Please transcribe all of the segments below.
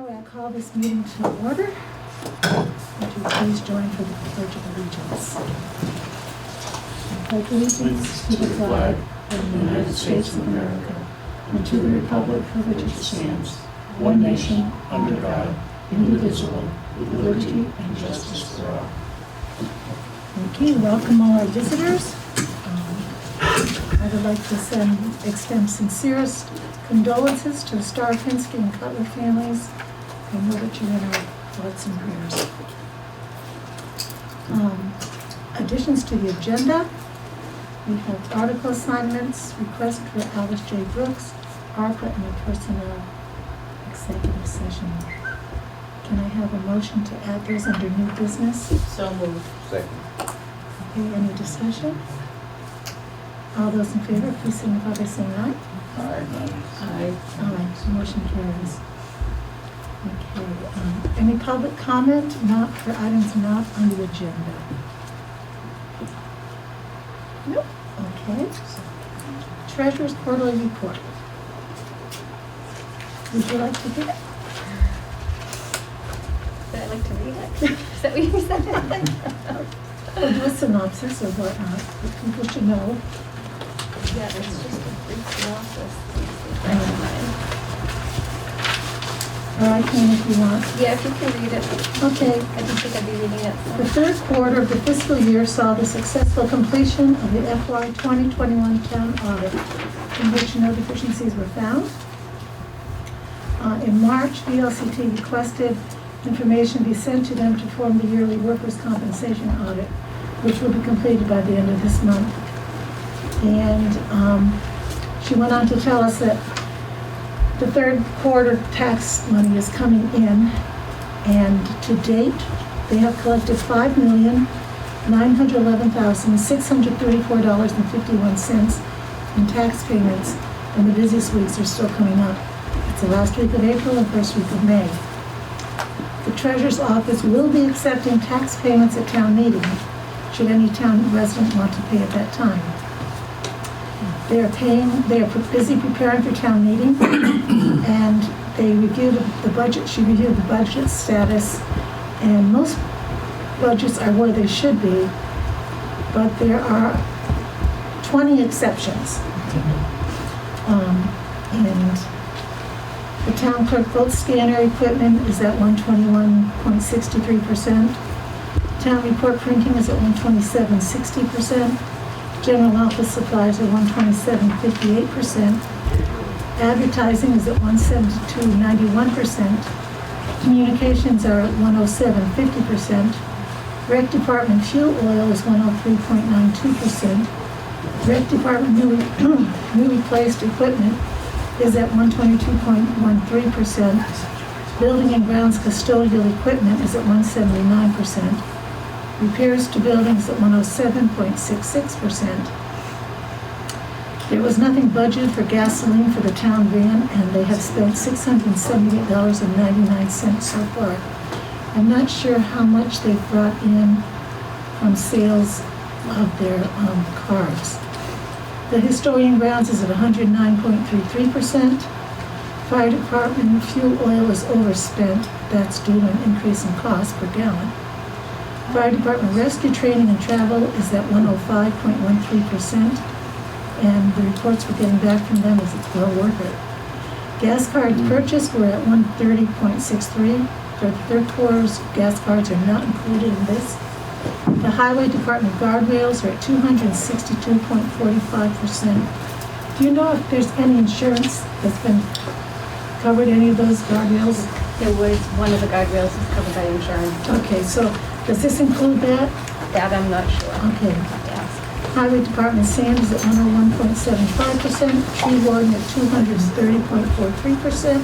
All right, I call this meeting to order. Would you please join for the Pledge of Allegiance? I pledge allegiance to the flag of the United States of America and to the republic for which it stands, one nation, under God, indivisible, with liberty and justice for all. Thank you. Welcome all our visitors. I would like to extend sincerest condolences to the Star, Pinsky, and Cutler families. I know that you're in our thoughts and prayers. Additions to the agenda. We have article assignments, request for Alice J. Brooks, ARPA, and a personnel executive session. Can I have a motion to add those under new business? So moved. Second. Okay, any discussion? All those in favor, please signify by saying aye. Aye. Aye. Aye, motion carries. Okay, any public comment not for items not on the agenda? Nope. Okay. Treasurer's quarterly report. Would you like to do it? Would I like to read it? Is that what you said? Or do a synopsis of what people should know. Yeah, it's just a brief synopsis. Or I can if you want. Yeah, if you can read it. Okay. I didn't think I'd be reading it. The So. third quarter of the fiscal year saw the successful completion of the FY 2021 town audit, in which no deficiencies were found. In March, VLCT requested information be sent to them to form the yearly workers' compensation audit, which will be completed by the end of this month. And she went on to tell us that the third quarter tax money is coming in, and to date, they have collected $5,911,634.51 in tax payments, and the busiest weeks are still coming up. It's the last week of April and first week of May. The Treasurer's Office will be accepting tax payments at town meeting, should any town resident want to pay at that time. They are busy preparing for town meeting, and they reviewed the budget. She reviewed the budget status, and most budgets are where they should be, but there are 20 exceptions. And the town clerk vote scanner equipment is at 121.63%. Town report printing is at 127.60%. General office supplies are 127.58%. Advertising is at 172.91%. Communications are at 107.50%. Rec department fuel oil is 103.92%. Rec department new replaced equipment is at 122.13%. Building and grounds custodial equipment is at 179%. Repairs to buildings at 107.66%. There was nothing budgeted for gasoline for the town van, and they have spent $678.99 so far. I'm not sure how much they've brought in from sales of their cars. The historian grounds is at 109.33%. Fire department fuel oil is overspent. That's due to an increase in cost per gallon. Fire department rescue training and travel is at 105.13%. And the reports we're getting back from them is it's well worth it. Gas cards purchased were at 130.63. For the third quarter's gas cards are not included in this. The highway department guardrails are at 262.45%. Do you know if there's any insurance that's been covered, any of those guardrails? There was, one of the guardrails is covered by insurance. Okay, so does this include that? That I'm not sure. Okay. Yes. Highway department sand is at 101.75%. Tree warden at 230.43%.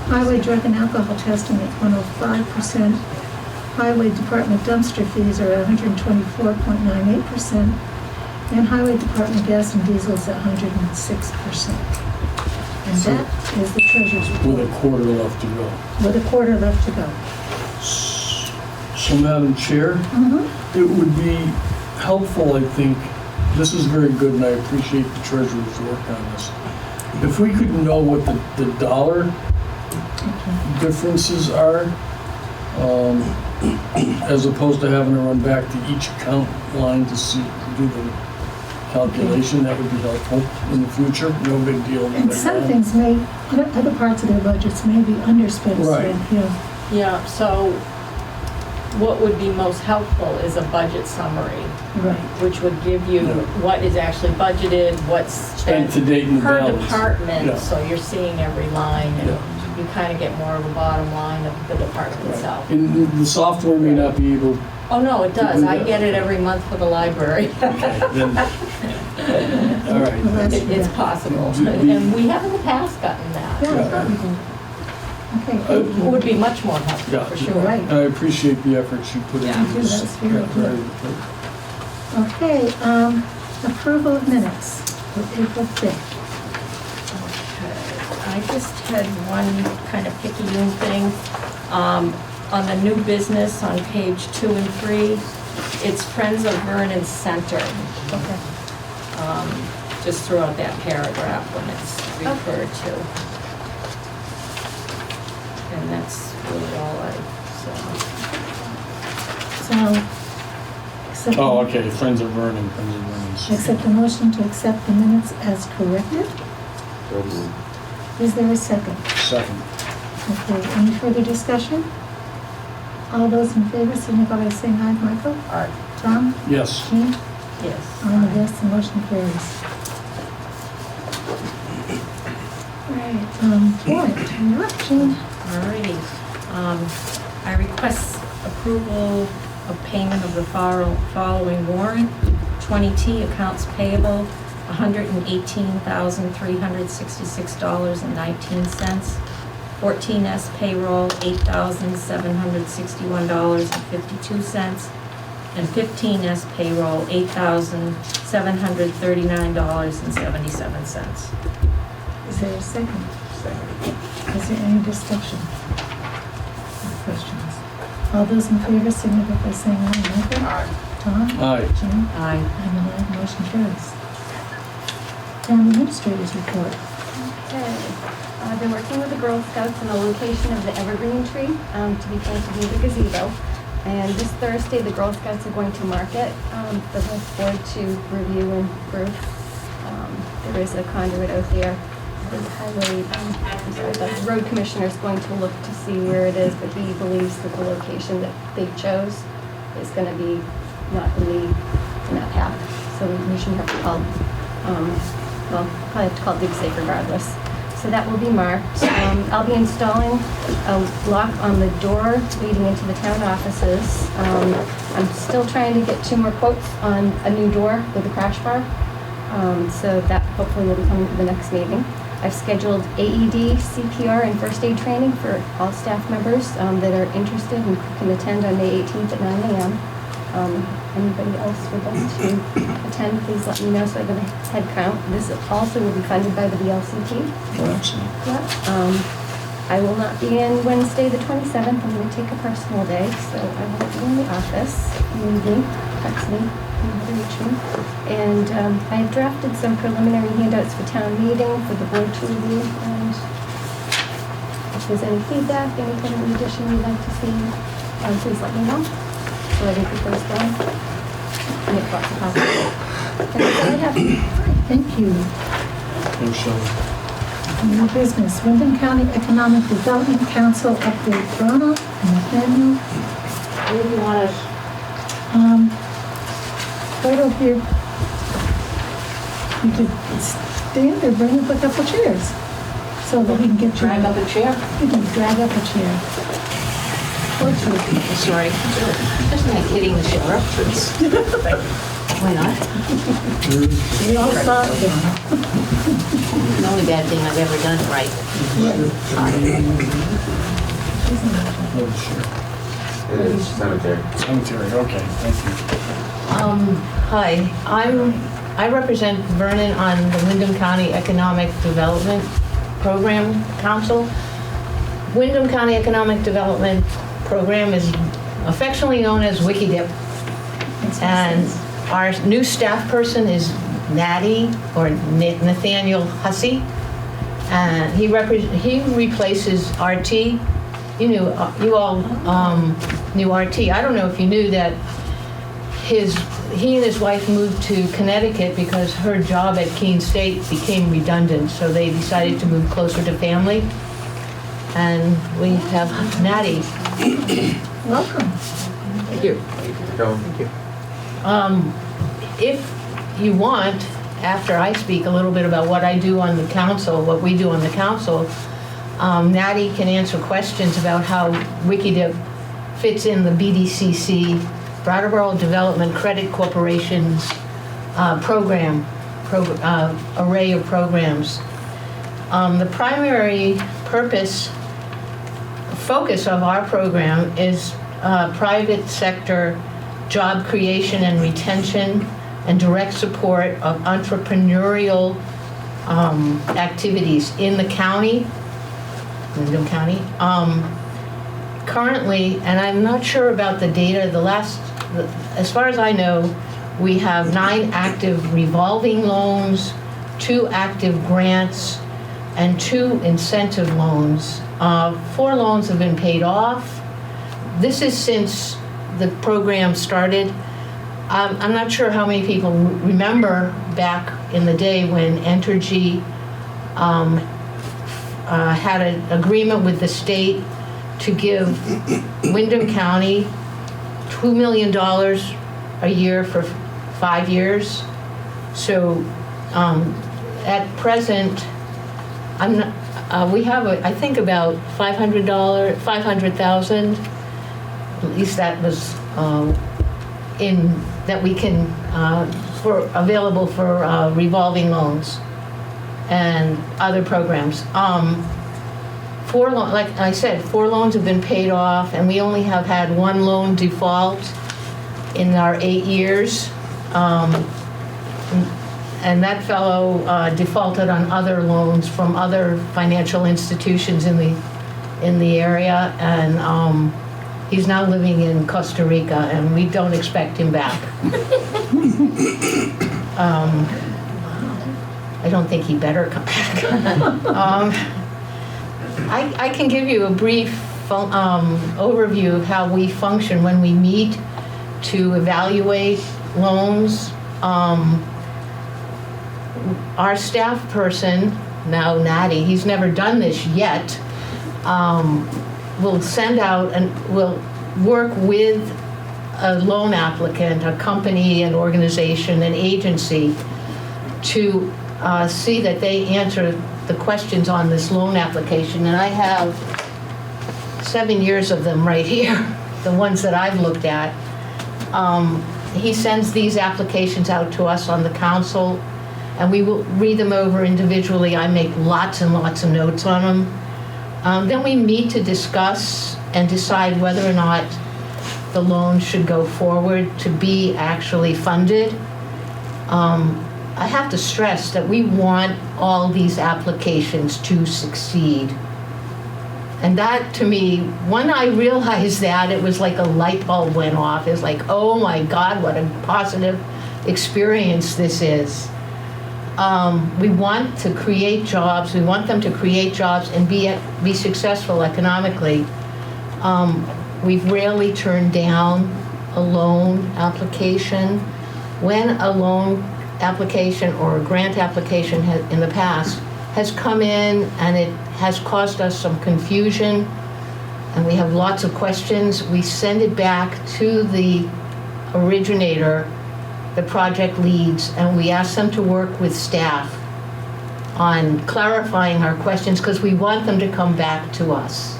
Highway drug and alcohol testing at 105%. Highway department dumpster fees are at 124.98%. And highway department gas and diesel is at 106%. And that is the treasurer's report. With a quarter left to go. With a quarter left to go. So, Madam Chair, it would be helpful, I think, this is very good and I appreciate the treasurer's work on this. If we could know what the dollar Okay. differences are, as opposed to having to run back to each account line to do the calculation. That would be helpful in the future. No big deal. And some things may, other parts of their budgets may be underspent, so, Right. yeah. Yeah, so what would be most helpful is a budget summary, Right. which would give you Yeah. what is actually budgeted, what's Spent to date in the per balance. department, Yeah. so you're seeing every line, and Yeah. you kind of get more of a bottom line of the department itself. And the software may not be able, Oh, no, it does. do I that. get it every month for the library. okay, then, all right. Well, that's- It's possible. The- And we have in the past gotten that. Yeah, Yeah. I thought we did. Okay, Uh, thank It you. would be much more helpful, Yeah. for sure. Right. I appreciate the efforts you put Yeah. into this. That's very Yeah, good. Okay, approval of minutes for April 5th. I just had one kind of picayune thing. On the new business on page 2 and 3, it's Friends of Vernon Center. Okay. Just throughout that paragraph when it's referred to. And that's really all I saw. So, accept, Oh, okay, Friends of Vernon. accept the motion to accept the minutes as corrected. Is there a second? Second. Okay, any further discussion? All those in favor signify by saying aye. Michael? Aye. Tom? Yes. Jean? Yes. I'm a yes, the motion carries. Right, warrant, you're up, Jean. Alrighty. I request approval of payment of the following warrant. 20T Accounts Payable, $118,366.19. 14S Payroll, $8,761.52. And 15S Payroll, $8,739.77. Is there a second? Is there any discussion? Or questions? All those in favor signify by saying aye. Michael? Aye. Tom? Aye. Jean? Aye. I'm an aye, motion carries. Town Administrator's Report. Okay. I've been working with the Girl Scouts on the location of the evergreen tree to be planted near the gazebo. And this Thursday, the Girl Scouts are going to market the whole board to review and approve. There is a conduit out there. The highway, the road commissioner is going to look to see where it is, but he believes that the location that they chose is going to be not really in that path. So we shouldn't have to call, well, probably have to call dig safe regardless. So that will be marked. I'll be installing a lock on the door leading into the town offices. I'm still trying to get 2 more quotes on a new door with a crash bar. So that hopefully will be coming to the next meeting. I've scheduled AED, CPR, and first aid training for all staff members that are interested and can attend on May 18th at 9 a.m. Anybody else would like to attend, please let me know so I get a head count. This also will be funded by the VLCT. Oh, excellent. Yep. I will not be in Wednesday, the 27th. I'm going to take a personal day, so I won't be in the office. If you need me, text me, you know how to reach me. And I have drafted some preliminary handouts for town meeting for the board to review. And if there's any feedback, any kind of addition you'd like to see, please let me know. So I can put those down. Make lots of copies. And that's all I have. Thank you. Thanks, Shelley. New business, Windham County Economic Development Council update. Bronna and Nathaniel. Where do you want to? Right over here. You could stand or bring up a couple chairs so that we can get you. Drag up a chair? You can drag up a chair. Or 2. Sorry, just like hitting the sheriff. Why not? We all saw it. The only bad thing I've ever done right. Oh, sure. It is cemetery. Cemetery, okay, thank you. Hi, I represent Vernon on the Windham County Economic Development Program Council. Windham County Economic Development Program is affectionately known as WikiDip. And our new staff person is Maddy, or Nathaniel Hussey. And he replaces RT. You all knew RT. I don't know if you knew that he and his wife moved to Connecticut because her job at Keene State became redundant, so they decided to move closer to family. And we have Maddy. Welcome. Thank you. Go. If you want, after I speak a little bit about what I do on the council, what we do on the council, Maddy can answer questions about how WikiDip fits in the BDCC, Brattleboro Development Credit Corporation's array of programs. The primary focus of our program is private sector job creation and retention and direct support of entrepreneurial activities in the county, Windham County. Currently, and I'm not sure about the data, as far as I know, we have 9 active revolving loans, 2 active grants, and 2 incentive loans. 4 loans have been paid off. This is since the program started. I'm not sure how many people remember back in the day when Entergy had an agreement with the state to give Windham County $2 million a year for 5 years. So at present, we have, I think, about $500,000. At least that was that we can available for revolving loans and other programs. 4 like I said, 4 loans have been paid off, and we only have had 1 loan default in our 8 years. And that fellow defaulted on other loans from other financial institutions in the area, and he's now living in Costa Rica, and we don't expect him back. I don't think he better come back. I can give you a brief overview of how we function when we meet to evaluate loans. Our staff person, now Natty, he's never done this yet, will send out and will work with a loan applicant, a company, an organization, an agency, to see that they answer the questions on this loan application. And I have 7 years of them right here, the ones that I've looked at. He sends these applications out to us on the council, and we will read them over individually. I make lots and lots of notes on them. Then we meet to discuss and decide whether or not the loan should go forward to be actually funded. I have to stress that we want all these applications to succeed. And that, to me, when I realized that, it was like a light bulb went off. It was like, oh my God, what a positive experience this is. We want to create jobs. We want them to create jobs and be successful economically. We've rarely turned down a loan application. When a loan application or a grant application in the past has come in and it has caused us some confusion and we have lots of questions, we send it back to the originator, the project leads, and we ask them to work with staff on clarifying our questions, because we want them to come back to us.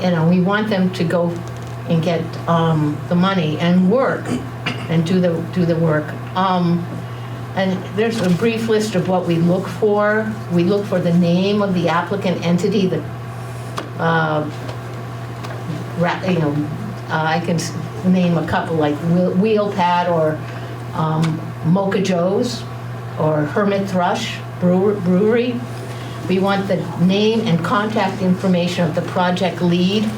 And we want them to go and get the money and work and do the work. And there's a brief list of what we look for. We look for the name of the applicant entity, I can name a couple like Wheelpad or Mocha Joe's or Hermit Thrush Brewery. We want the name and contact information of the project lead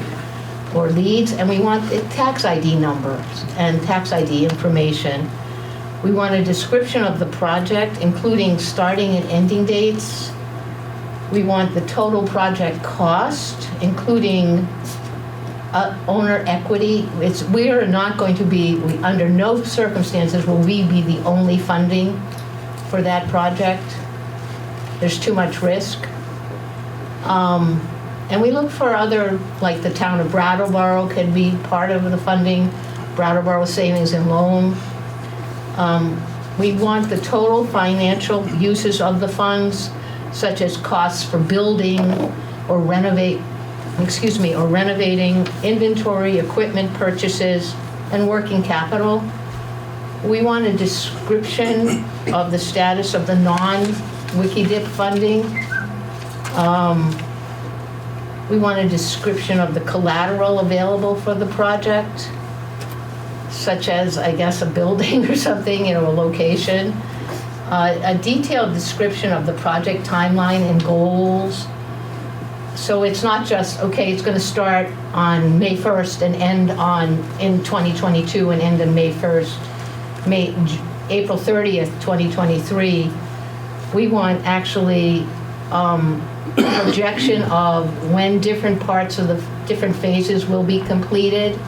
or leads, and we want the tax ID numbers and tax ID information. We want a description of the project, including starting and ending dates, We want the total project cost, including owner equity. We are not going to be, under no circumstances will we be the only funding for that project. There's too much risk. And we look for other, like the town of Brattleboro could be part of the funding, Brattleboro Savings and Loan. We want the total financial uses of the funds, such as costs for building or renovating, inventory, equipment purchases, and working capital. We want a description of the status of the non-WikiDip funding. We want a description of the collateral available for the project, such as, I guess, a building or something, a location. A detailed description of the project timeline and goals. So it's not just, okay, it's going to start on May 1st and end in 2022 and end on April 30th, 2023. We want actually projection of when different parts of the different phases will be completed.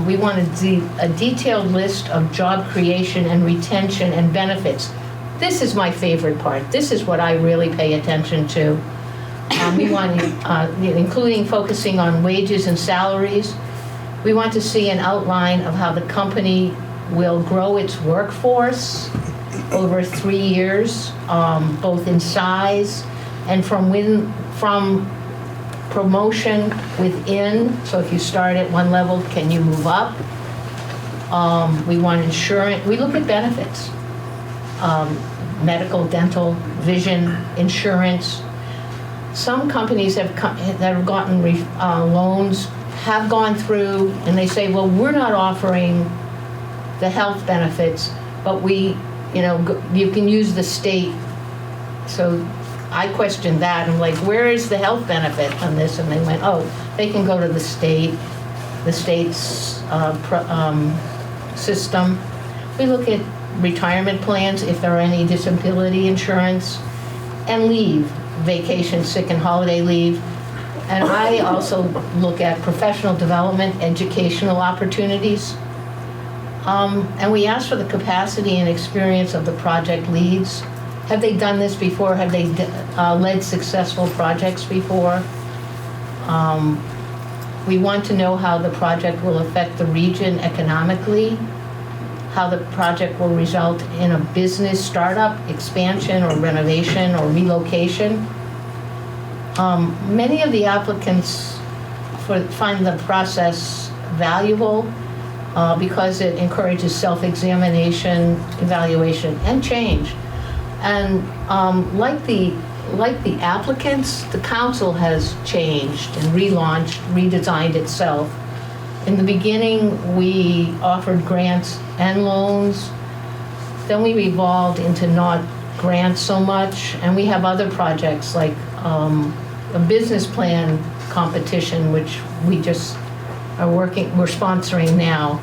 We want a detailed list of job creation and retention and benefits. This is my favorite part. This is what I really pay attention to. We want, including focusing on wages and salaries. We want to see an outline of how the company will grow its workforce over 3 years, both in size and from promotion within. So if you start at one level, can you move up? We want insurance. We look at benefits, medical, dental, vision, insurance. Some companies that have gotten loans have gone through and they say, well, we're not offering the health benefits, but you can use the state. So I questioned that. I'm like, where is the health benefit on this? And they went, oh, they can go to the state's system. We look at retirement plans, if there are any disability insurance, and leave, vacation, sick, and holiday leave. And I also look at professional development, educational opportunities. And we ask for the capacity and experience of the project leads. Have they done this before? Have they led successful projects before? We want to know how the project will affect the region economically, how the project will result in a business startup, expansion, or renovation, or relocation. Many of the applicants find the process valuable because it encourages self-examination, evaluation, and change. And like the applicants, the council has changed and relaunched, redesigned itself. In the beginning, we offered grants and loans. Then we evolved into not grants so much, and we have other projects like a business plan competition, which we just we're sponsoring now.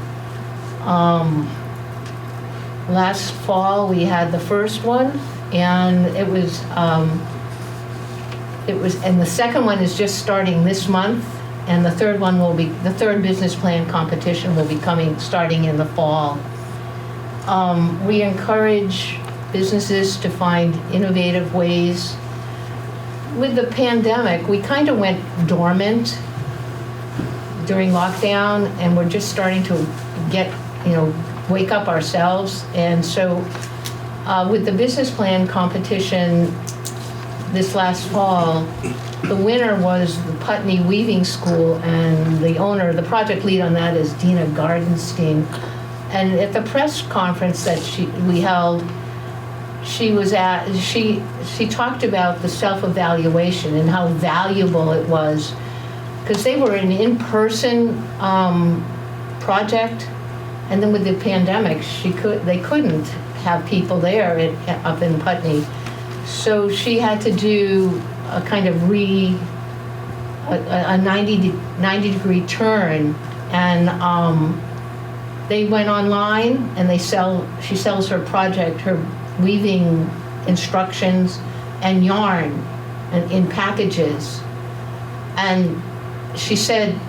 Last fall we had the first one, and and the second one is just starting this month, and the third business plan competition will be starting in the fall. We encourage businesses to find innovative ways. With the pandemic, we kind of went dormant during lockdown, and we're just starting to wake up ourselves. And so with the business plan competition this last fall, the winner was the Putney Weaving School, and the project lead on that is Dina Gardenstein. And at the press conference that we held, she talked about the self-evaluation and how valuable it was, because they were an in-person project, and then with the pandemic, they couldn't have people there up in Putney, so she had to do a kind of a 90-degree turn, and they went online and she sells her project, her weaving instructions and yarn and in packages. And she said,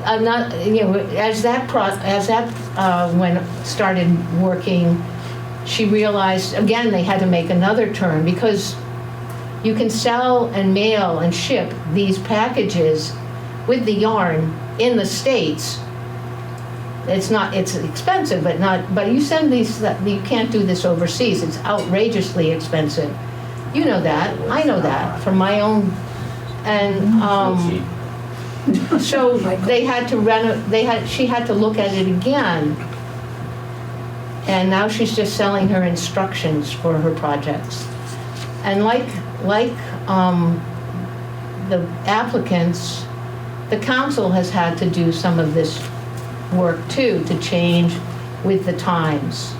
I'm not, as that started working, she realized, again, they had to make another turn, because you can sell and mail and ship these packages with the yarn in the States. It's expensive, but you send these, you can't do this overseas. It's outrageously expensive. You know that, I know that from my own, and so they had to she had to look at it again. And now she's just selling her instructions for her projects. And like the applicants, the council has had to do some of this work too, to change with the times.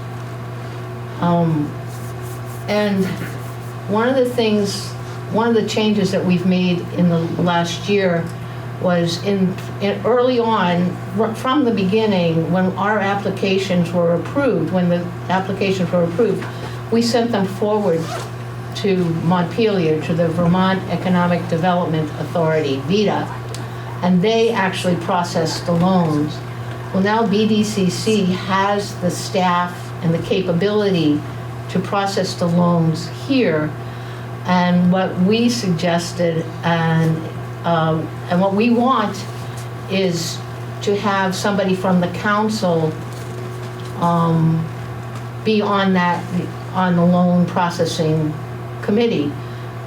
And one of the changes that we've made in the last year was in early on, from the beginning, when our applications were approved, we sent them forward to Montpelier, to the Vermont Economic Development Authority, VIII, and they actually processed the loans. Well, now BDCC has the staff and the capability to process the loans here. And what we suggested and what we want is to have somebody from the council be on the loan processing committee.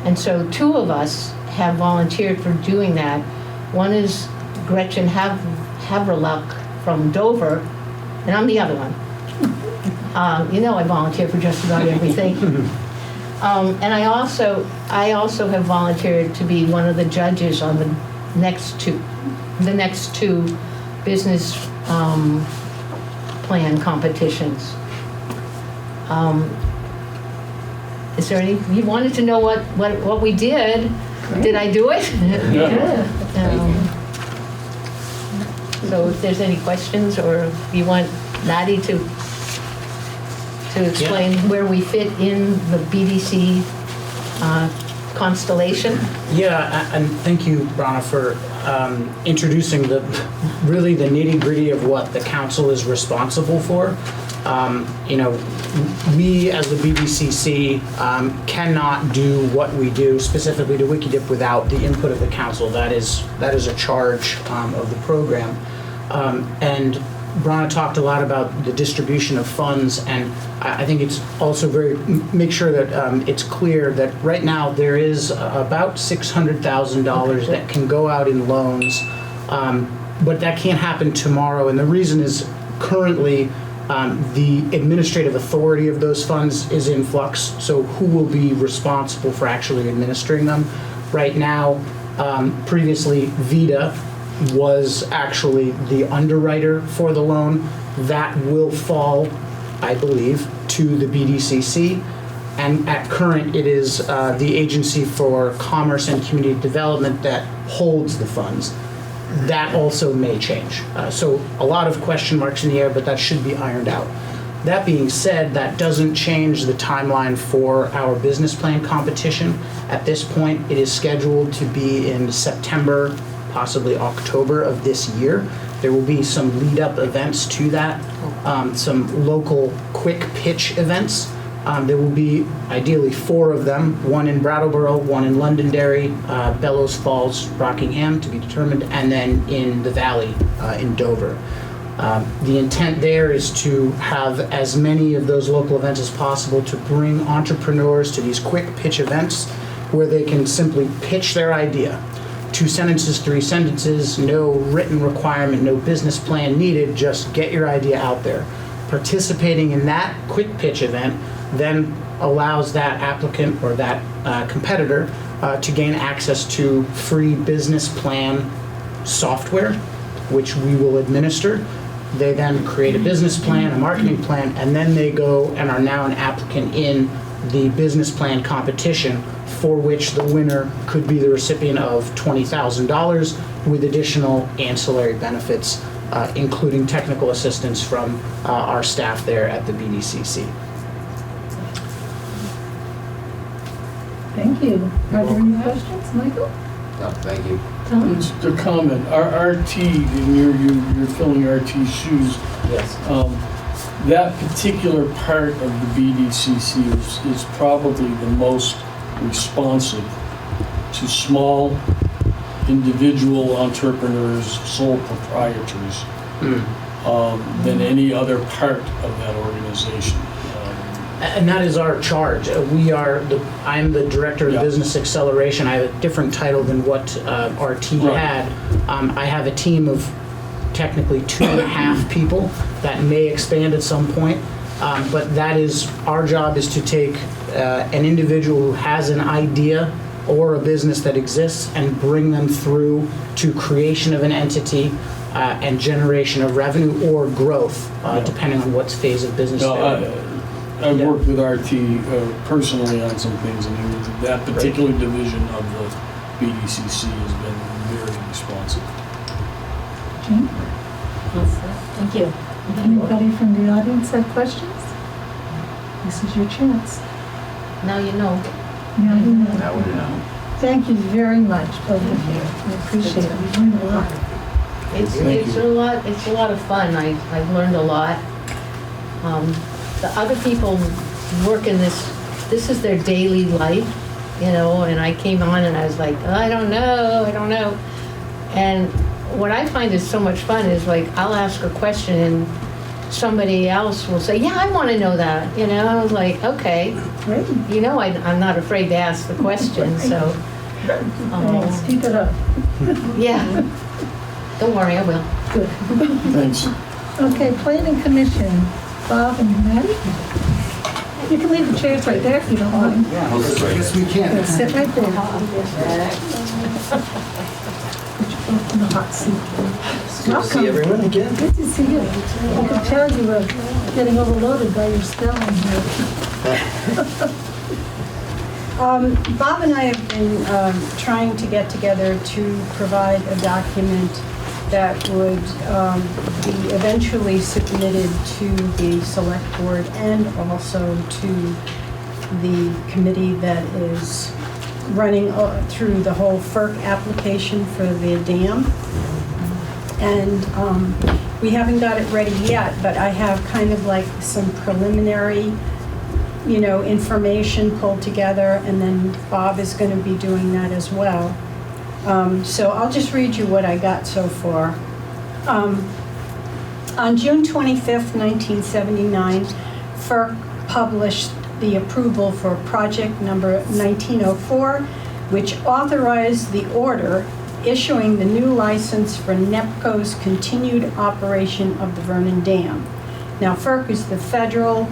And so 2 of us have volunteered for doing that. One is Gretchen Haverluck from Dover, and I'm the other one. I volunteer for just about everything. And I also have volunteered to be one of the judges on the next two business plan competitions. Is there any? You wanted to know what we did? Great. Did I do it? Yeah. So if there's any questions, or if you want Maddy to explain where we fit in the BDC constellation. Yeah, and thank you, Bronna, for introducing the nitty-gritty of what the council is responsible for. We as the BDCC cannot do what we do specifically to WikiDip without the input of the council. That is a charge of the program. And Bronna talked a lot about the distribution of funds, and I think it's also make sure that it's clear that right now there is about $600,000 that can go out in loans, but that can't happen tomorrow. And the reason is currently the administrative authority of those funds is in flux, so who will be responsible for actually administering them? Right now, previously, VIII was actually the underwriter for the loan. That will fall, I believe, to the BDCC. And at current, it is the Agency for Commerce and Community Development that holds the funds. That also may change. So a lot of question marks in the air, but that should be ironed out. That being said, that doesn't change the timeline for our business plan competition. At this point, it is scheduled to be in September, possibly October of this year. There will be some lead-up events to that, some local quick pitch events. There will be ideally 4 of them, one in Brattleboro, one in Londonderry, Bellows Falls, Rockingham to be determined, and then in the Valley in Dover. The intent there is to have as many of those local events as possible to bring entrepreneurs to these quick pitch events where they can simply pitch their idea. 2 sentences, 3 sentences, no written requirement, no business plan needed, just get your idea out there. Participating in that quick pitch event then allows that applicant or that competitor to gain access to free business plan software, which we will administer. They then create a business plan, a marketing plan, and then they go and are now an applicant in the business plan competition, for which the winner could be the recipient of $20,000 with additional ancillary benefits, including technical assistance from our staff there at the BDCC. Thank you. Are there any questions, Michael? No, thank you. Tom? It's the comment, our RT, and you're filling RT shoes, Yes. that particular part of the BDCC is probably the most responsive to small individual entrepreneurs, sole proprietors, than any other part of that organization. And that is our charge. I'm the Director of Yeah. Business Acceleration. I have a different title than what RT Right. had. I have a team of technically 2.5 people that may expand at some point. But that is, our job is to take an individual who has an idea or a business that exists and bring them through to creation of an entity and generation of revenue or growth, depending on what phase of business No, they're in. I've Yeah. worked with RT personally on some things, and that particular division of the BDCC has been very responsive. Jane? Thank you. Anybody from the audience have questions? This is your chance. Now you know. Now you know. That would know. Thank you very much, both of you. I appreciate it. We learned a lot. It's Thank you. a lot. It's a lot of fun. I've learned a lot. The other people work in this. This is their daily life, you know. And I came on and I was like, I don't know. And what I find is so much fun is like I'll ask a question and somebody else will say, yeah, I want to know that. You know, I was like, okay. Great. You know, I'm not afraid to ask the question. So, Thanks. Keep it up. yeah. Don't worry, I will. Good. Thanks. Okay, Planning Commission, Bob and Maddy? You can leave the chairs right there if you don't mind. Oh, this way. Yes, we can. Yeah, sit right there. Put you both in the hot seat. Welcome. See everyone again? Good to see you. I could tell you were getting overloaded by your spelling here. Bob and I have been trying to get together to provide a document that would be eventually submitted to the select board and also to the committee that is running through the whole FERC application for the dam. And we haven't got it ready yet, but I have kind of like some preliminary, you know, information pulled together, and then Bob is going to be doing that as well. So I'll just read you what I got so far. On June 25th, 1979, FERC published the approval for project number 1904, which authorized the order issuing the new license for NEPCO's continued operation of the Vernon Dam. Now, FERC is the Federal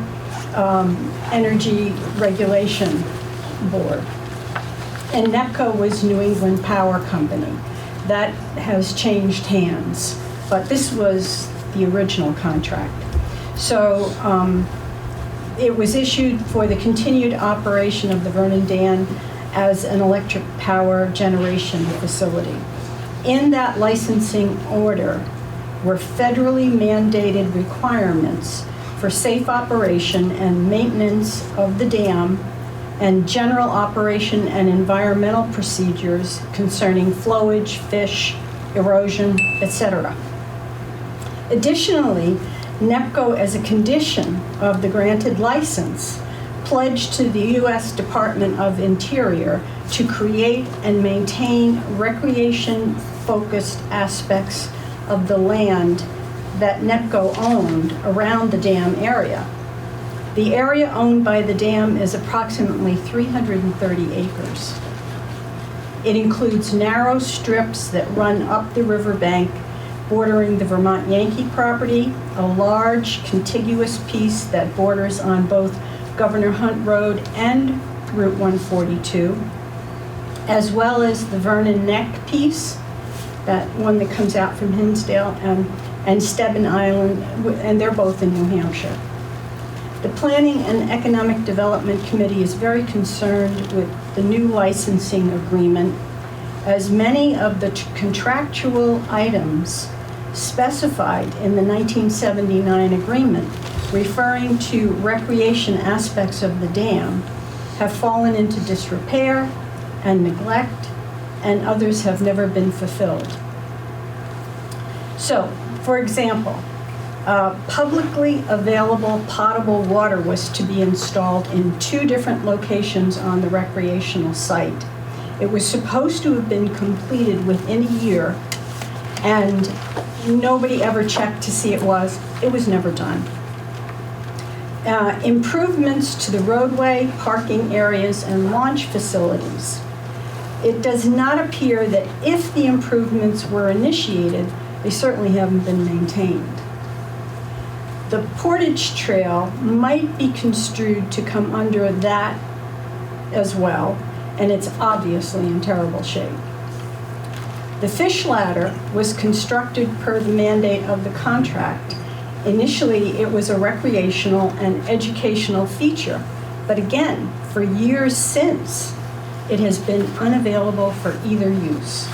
Energy Regulation Board, and NEPCO was New England Power Company. That has changed hands, but this was the original contract. So it was issued for the continued operation of the Vernon Dam as an electric power generation facility. In that licensing order were federally mandated requirements for safe operation and maintenance of the dam and general operation and environmental procedures concerning flowage, fish, erosion, etc. Additionally, NEPCO, as a condition of the granted license, pledged to the U.S. Department of Interior to create and maintain recreation-focused aspects of the land that NEPCO owned around the dam area. The area owned by the dam is approximately 330 acres. It includes narrow strips that run up the riverbank bordering the Vermont Yankee property, a large contiguous piece that borders on both Governor Hunt Road and Route 142, as well as the Vernon Neck piece, that one that comes out from Hinsdale, and Stebbin Island, and they're both in New Hampshire. The Planning and Economic Development Committee is very concerned with the new licensing agreement, as many of the contractual items specified in the 1979 agreement referring to recreation aspects of the dam have fallen into disrepair and neglect, and others have never been fulfilled. So, for example, publicly available potable water was to be installed in 2 different locations on the recreational site. It was supposed to have been completed within a year, and nobody ever checked to see it was. It was never done. Improvements to the roadway, parking areas, and launch facilities. It does not appear that if the improvements were initiated, they certainly haven't been maintained. The portage trail might be construed to come under that as well, and it's obviously in terrible shape. The fish ladder was constructed per the mandate of the contract. Initially, it was a recreational and educational feature, but again, for years since, it has been unavailable for either use.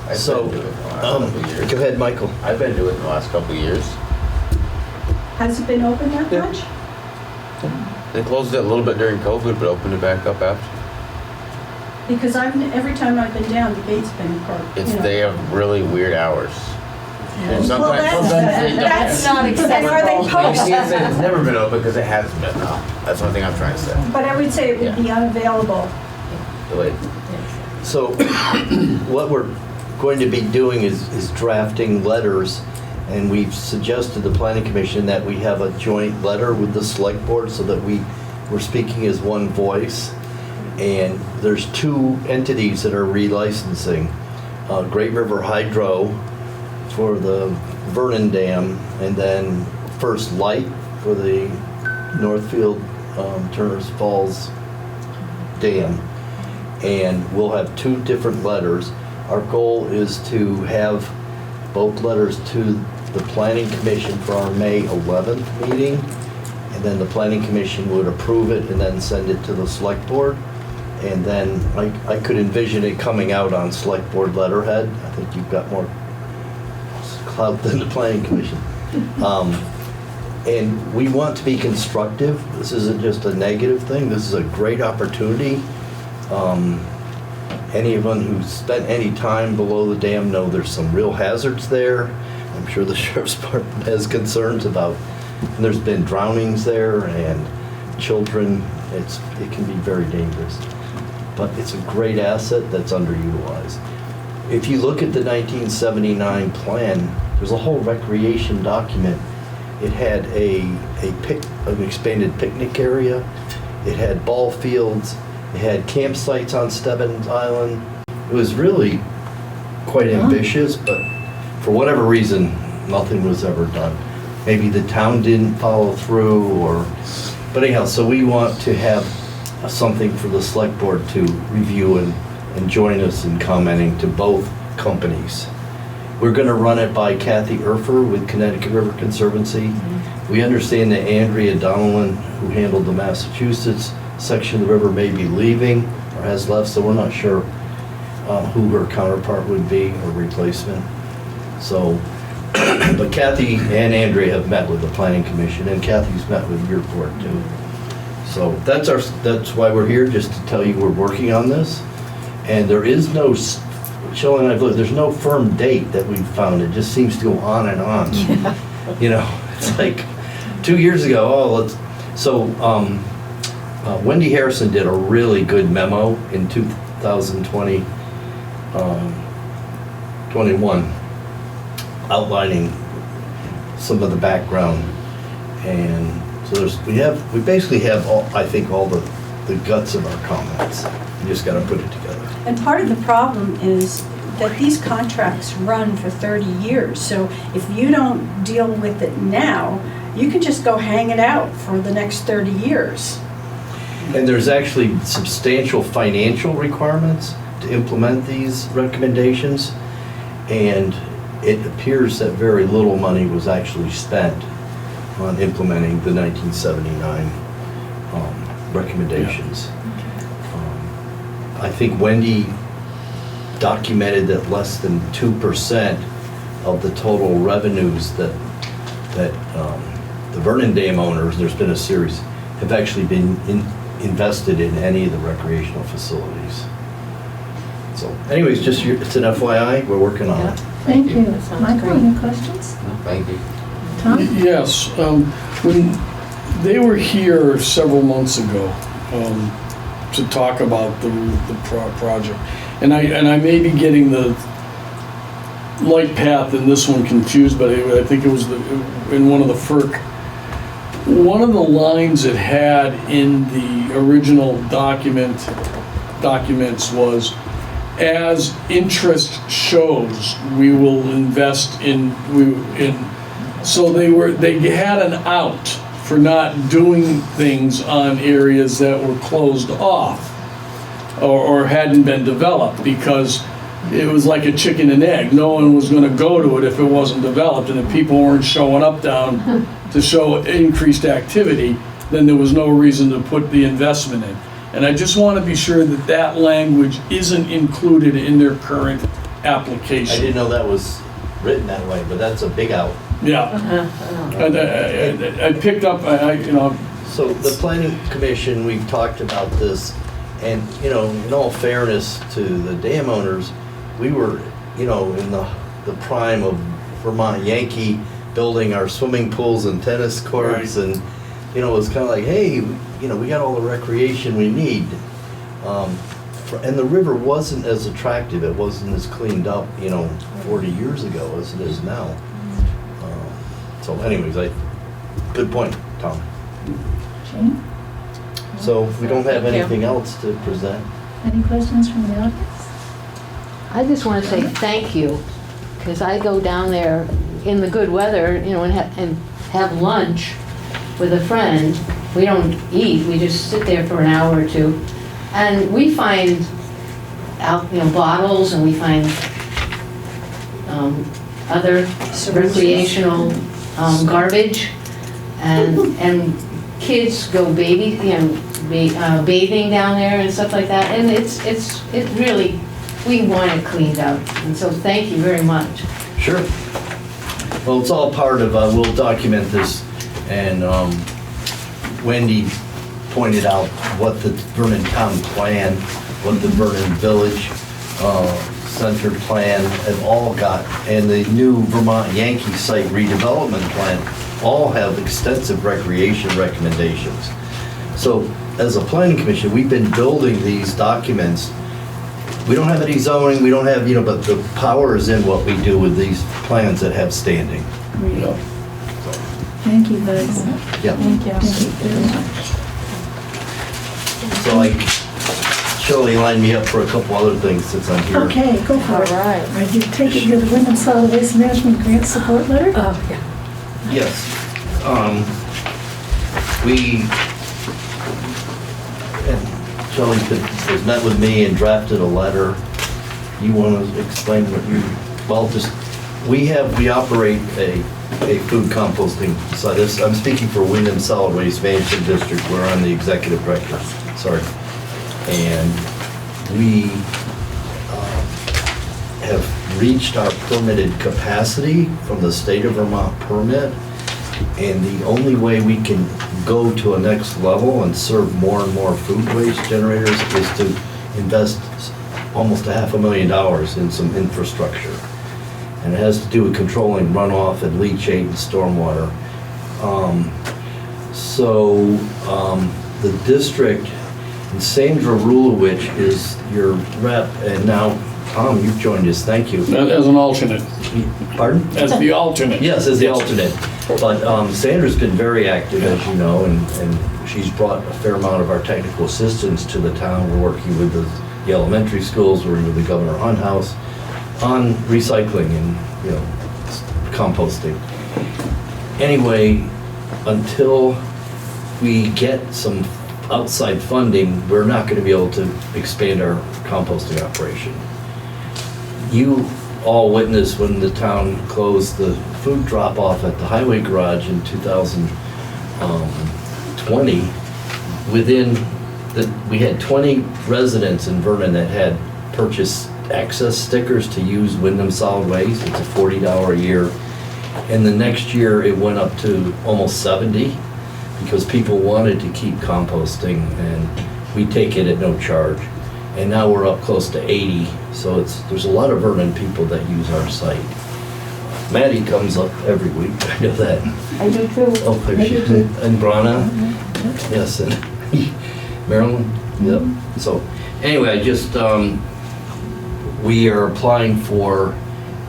I've been doing it the last couple of years. Go ahead, Michael. I've been doing it the last couple of years. Has it been open that Yeah. much? They closed it a little bit during COVID, but opened it back up after. Because every time I've been down, the gate's been parked. They have really weird hours. And Well, sometimes they don't. That's not acceptable. Are they posted? It's never been open because it hasn't been though. That's one thing I'm trying to say. But I would say it would be unavailable. Delayed. So what we're going to be doing is drafting letters, and we've suggested to the Planning Commission that we have a joint letter with the Select Board so that we're speaking as one voice. And there's 2 entities that are relicensing. Great River Hydro for the Vernon Dam, and then First Light for the Northfield Turner's Falls Dam. And we'll have 2 different letters. Our goal is to have both letters to the Planning Commission for our May 11th meeting, and then the Planning Commission would approve it and then send it to the Select Board. And then I could envision it coming out on Select Board letterhead. I think you've got more clout than the Planning Commission. And we want to be constructive. This isn't just a negative thing. This is a great opportunity. Anyone who's spent any time below the dam know there's some real hazards there. I'm sure the Sheriff's Department has concerns about, and there's been drownings there and children. It can be very dangerous. But it's a great asset that's underutilized. If you look at the 1979 plan, there's a whole recreation document. It had an expanded picnic area. It had ball fields. It had campsites on Stebbins Island. It was really quite ambitious, but for whatever reason, nothing was ever done. Maybe the town didn't follow through, but anyhow, so we want to have something for the Select Board to review and join us in commenting to both companies. We're going to run it by Kathy Erfer with Connecticut River Conservancy. We understand that Andrea Donnellan, who handled the Massachusetts section of the river, may be leaving or has left, so we're not sure who her counterpart would be or replacement. So, but Kathy and Andrea have met with the Planning Commission, and Kathy's met with your board too. So that's why we're here, just to tell you we're working on this. And there is no, Shelley and I've looked, there's no firm date that we've found. It just seems to go on and on. Yeah. You know, it's like 2 years ago, Wendy Harrison did a really good memo in 2021 outlining some of the background. And so we basically have all the guts of our comments. You just got to put it together. And part of the problem is that these contracts run for 30 years. So if you don't deal with it now, you can just go hang it out for the next 30 years. And there's actually substantial financial requirements to implement these recommendations. And it appears that very little money was actually spent on implementing the 1979 recommendations. I think Wendy documented that less than 2% of the total revenues that that the Vernon Dam owners, there's been a series, have actually been invested in any of the recreational facilities. So anyways, just it's an FYI, we're working on it. Thank you. That sounds Michael, great. any questions? Thank you. Tom? Yes, when they were here several months ago to talk about the project, and I may be getting the light path and this one confused, but I think it was in one of the FERC. One of the lines it had in the original documents was, as interest shows, we will invest so they had an out for not doing things on areas that were closed off or hadn't been developed, because it was like a chicken and egg. No one was going to go to it if it wasn't developed, and if people weren't showing up down to show increased activity, then there was no reason to put the investment in. And I just want to be sure that that language isn't included in their current application. I didn't know that was written that way, but that's a big out. Yeah. And I picked up, So the planning commission, we've talked about this, and, in all fairness to the dam owners, we were, in the prime of Vermont Yankee, building our swimming pools and tennis courts, Right. and, it was kind of like, hey, we got all the recreation we need. And the river wasn't as attractive, it wasn't as cleaned up, 40 years ago as it is now. So anyways, good point, Tom. Jane? So we don't have Thank you. anything else to present. Any questions from the audience? I just want to say thank you, because I go down there in the good weather, and have lunch with a friend. We don't eat, we just sit there for an hour or two, and we find bottles, and we find other recreational garbage, and kids go bathing down there and stuff like that, and it really, we want it cleaned up, and so thank you very much. Sure. Well, it's all part of, we'll document this, and Wendy pointed out what the Vernon Town Plan, what the Vernon Village Center Plan have all got, and the new Vermont Yankee Site Redevelopment Plan all have extensive recreation recommendations. So as a planning commission, we've been building these documents. We don't have any zoning, we don't have, but the power is in what we do with these plans that have standing. Great. Thank you, guys. Yeah. Thank you. Thank you very much. So Shirley lined me up for a couple other things since I'm here. Okay, go for All it. right. I did take it, you're the Windham Solid Waste Management Grant Support Letter? Oh, yeah. Yes. We, and Shirley has met with me and drafted a letter. You want to explain what we operate a food composting site. I'm speaking for Windham Solid Waste Management District, where I'm the executive director, sorry. And we have reached our permitted capacity from the state of Vermont permit. And the only way we can go to a next level and serve more and more food waste generators is to invest almost $500,000 in some infrastructure. And it has to do with controlling runoff and leachate and stormwater. The district, and Sandra Rulowich is your rep, and now Tom, you've joined us, thank you. as an alternate, Pardon? as the alternate. Yes, as the alternate. But Sandra's been very active, as you know, and she's brought a fair amount of our technical assistance to the town. We're working with the elementary schools, we're working with the Governor Hunt House on recycling and, composting. Anyway, until we get some outside funding, we're not going to be able to expand our composting operation. You all witnessed when the town closed the food drop-off at the highway garage in 2020. We had 20 residents in Vernon that had purchased access stickers to use Windham Solid Waste. It's a $40 a year. And the next year, it went up to almost 70 because people wanted to keep composting, and we take it at no charge. And now we're up close to 80, so there's a lot of Vernon people that use our site. Maddy comes up every week, I know that. I do too. Oh, there she is. And Bronna, yes, and Marilyn, yep. So, anyway, we are applying for,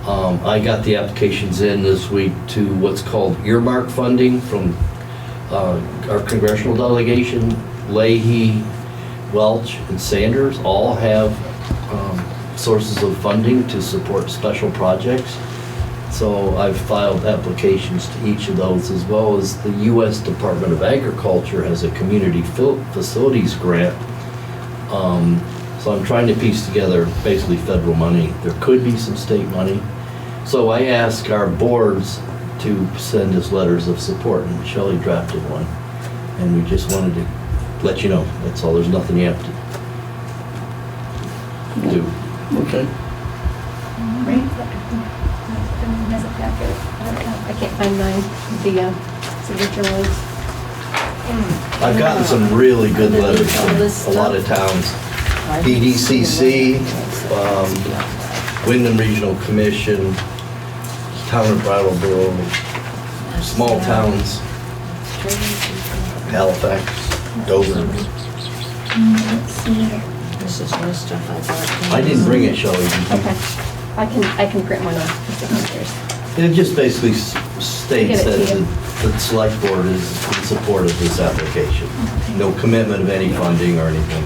I got the applications in this week to what's called earmark funding from our congressional delegation. Leahy, Welch, and Sanders all have sources of funding to support special projects. So I've filed applications to each of those, as well as the U.S. Department of Agriculture has a community facilities grant. So I'm trying to piece together basically federal money. There could be some state money. So I asked our boards to send us letters of support, and Shelley drafted one. And we just wanted to let you know, that's all. There's nothing you have to do. Okay. Great. Has a packet. I can't find mine, the signature ones. I've gotten some really good letters from a lot of towns. BDCC, Windham Regional Commission, Town of Brattleboro, small towns, Halifax, Dover. This is my stuff I bought. I didn't bring it, Shelley. Okay. I can print one off the signatures. It just basically states Give it that to you. the Selectboard is in support of this application. No commitment of any funding or anything.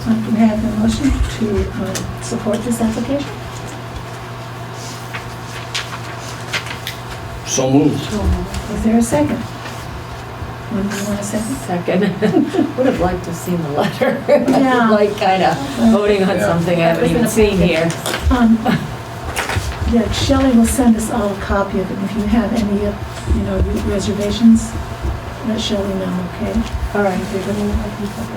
Can we have a motion to support this application? So moved. Is there a second? Do you want a second? Second. Would have liked to have seen the letter. Yeah. Like kind of voting on something I haven't even seen here. Yeah, Shelley will send us all a copy of it. If you have any, reservations, let Shelley know, okay? All right.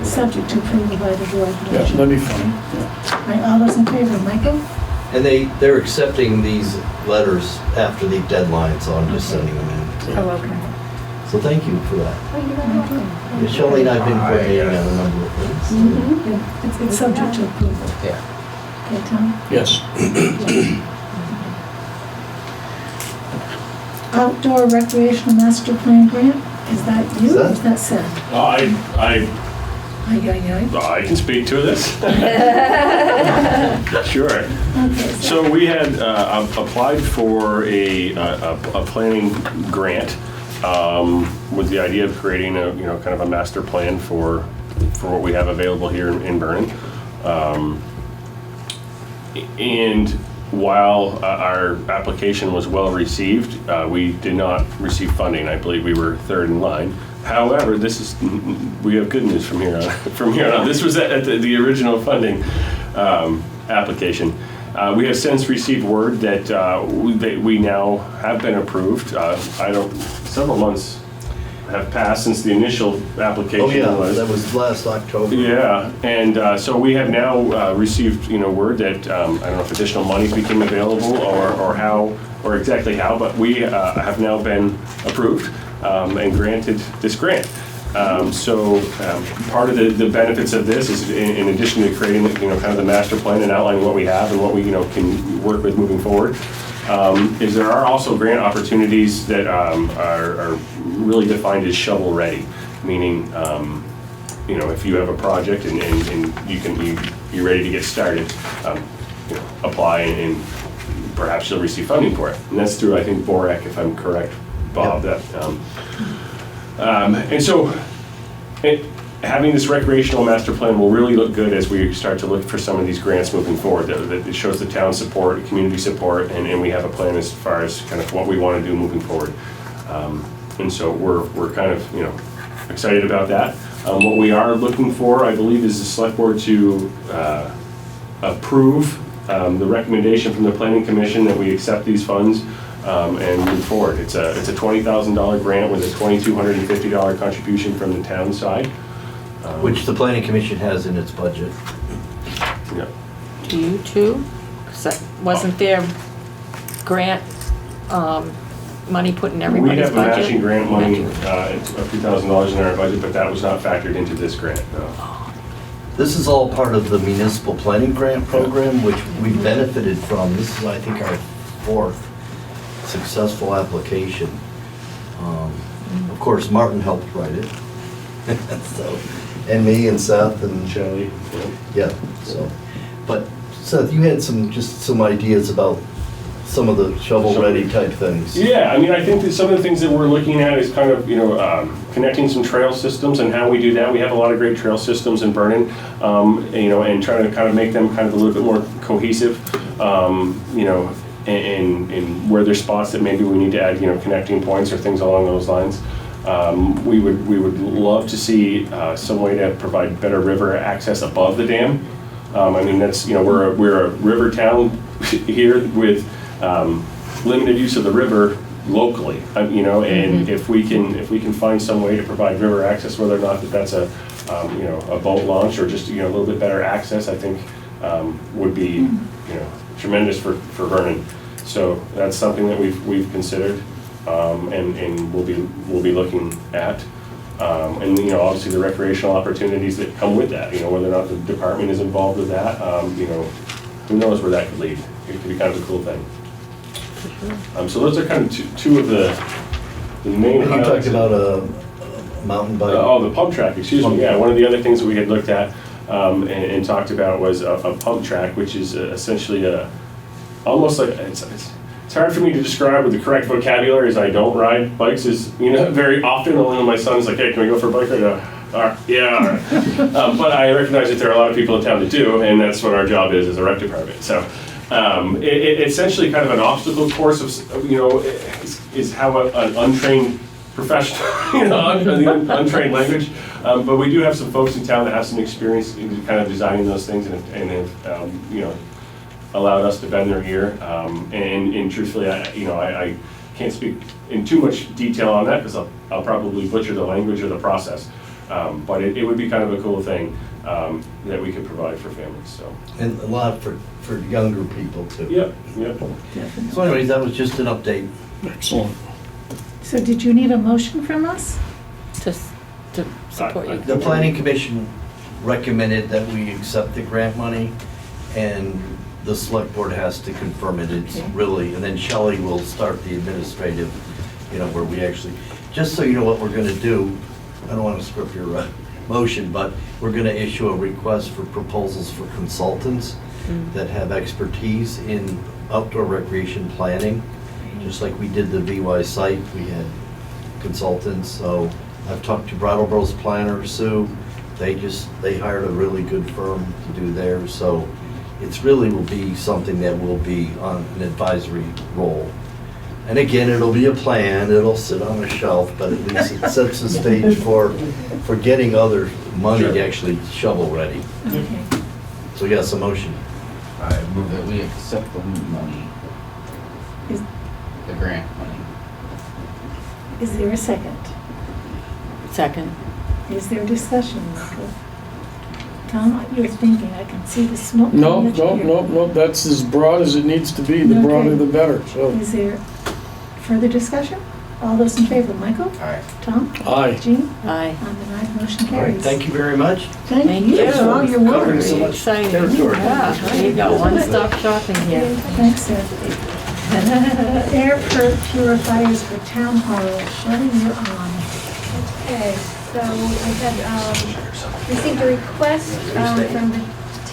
Subject to approval by the board. Yeah, that'd be fine. Yeah. All right, all those in favor, Michael? And they're accepting these letters after the deadline, so I'm just sending them in. Oh, okay. So thank you for that. Oh, you're very welcome. Yeah, Shelley and I've been coordinating on a number of things. Yeah, it's subject to approval. Yeah. Okay, Tom? Yes. Outdoor Recreational Master Plan Grant, is that you or is that Seth? I Aye. can speak to this. Sure. Okay, So we had applied for a planning grant with the idea of creating a kind of a master plan for what we have available here in Vernon. And while our application was well received, we did not receive funding. I believe we were third in line. However, we have good news from here on. This was at the original funding application. We have since received word that we now have been approved. Several months have passed since the initial application Oh yeah, was. that was last October. Yeah, and so we have now received, word that I don't know if additional monies became available or how or exactly how, but we have now been approved and granted this grant. Part of the benefits of this is in addition to creating kind of the master plan and outlining what we have and what we can work with moving forward. Is there are also grant opportunities that are really defined as shovel ready, meaning if you have a project and you're ready to get started, apply and perhaps you'll receive funding for it. And that's through, I think, BORAC, if I'm correct, Bob. Yep. Having this recreational master plan will really look good as we start to look for some of these grants moving forward. That it shows the town support, community support, and we have a plan as far as kind of what we want to do moving forward. And so we're kind of excited about that. What we are looking for, I believe, is the select board to approve the recommendation from the planning commission that we accept these funds and move forward. It's a $20,000 grant with a $2,250 contribution from the town side. Which the planning commission has in its budget. Yeah. Do you too? 'Cause that wasn't their grant money put in We everybody's have a budget? matching grant money, a few $1,000s in our budget, but that was not factored into this grant, no. This is all part of the municipal planning grant program, which we benefited from. This is, I think, our 4th successful application. Of course, Martin helped write it. So, and me and Seth and Shelley? yeah, so. But Seth, you had some ideas about some of the shovel-ready type things. Yeah, I mean, I think that some of the things that we're looking at is kind of, connecting some trail systems and how we do that. We have a lot of great trail systems in Vernon, and trying to kind of make them kind of a little bit more cohesive, and where there's spots that maybe we need to add, connecting points or things along those lines. We would love to see some way to provide better river access above the dam. I mean, that's, we're a river town here with limited use of the river locally, and if we can find some way to provide river access, whether or not that's a boat launch or just, a little bit better access, I think would be, tremendous for Vernon. So that's something that we've considered, and we'll be looking at. And obviously the recreational opportunities that come with that, whether or not the department is involved with that, who knows where that could lead. It could be kind of a cool thing. So those are kind of two of the main You highlights. talked about a mountain bike. The pump track, excuse me. Yeah, one of the other things that we had looked at and talked about was a pump track, which is essentially almost like, it's hard for me to describe with the correct vocabulary, as I don't ride bikes very often. Only when my son's like, hey, can we go for a bike ride? Yeah, all right. But I recognize that there are a lot of people in town that do, and that's what our job is as a rec department. So it's essentially kind of an obstacle course of, is how an untrained professional, the untrained language. But we do have some folks in town that have some experience in kind of designing those things and have, allowed us to bend their ear. And truthfully, I can't speak in too much detail on that because I'll probably butcher the language or the process. But it would be kind of a cool thing that we could provide for families. So. And a lot for younger people too. Yep. So anyways, that was just an update. Excellent. So did you need a motion from us? To support you? The planning commission recommended that we accept the grant money, and the select board has to confirm it. It's really, and then Shelley will start the administrative, where we actually, just so you know what we're gonna do, I don't wanna script your motion, but we're gonna issue a request for proposals for consultants that have expertise in outdoor recreation planning. Just like we did the VY site, we had consultants. So I've talked to Brattleboro's planner, Sue. They hired a really good firm to do theirs. So it's really will be something that will be on an advisory role. And again, it'll be a plan, it'll sit on a shelf, but at least it sets the stage for getting other money to actually shovel ready. Okay. So yes, a motion. I move that we accept the money, Is, the grant money. is there a second? Second. Is there discussion, Michael? Tom, you're thinking, I can see the smoke. No, coming at you. that's as broad as it needs to be. The Okay. broader the better, so. Is there further discussion? All those in favor, Michael? Aye. Tom? Aye. Jean? Aye. On the night, motion All right, carries. thank you very much. Thank you for all your work. Covering so much Exciting. territory. Yeah, there you go, one-stop shopping here. Thanks, Seth. Air purifiers for town hall. Shelley, you're on. Okay, so I had received a request from the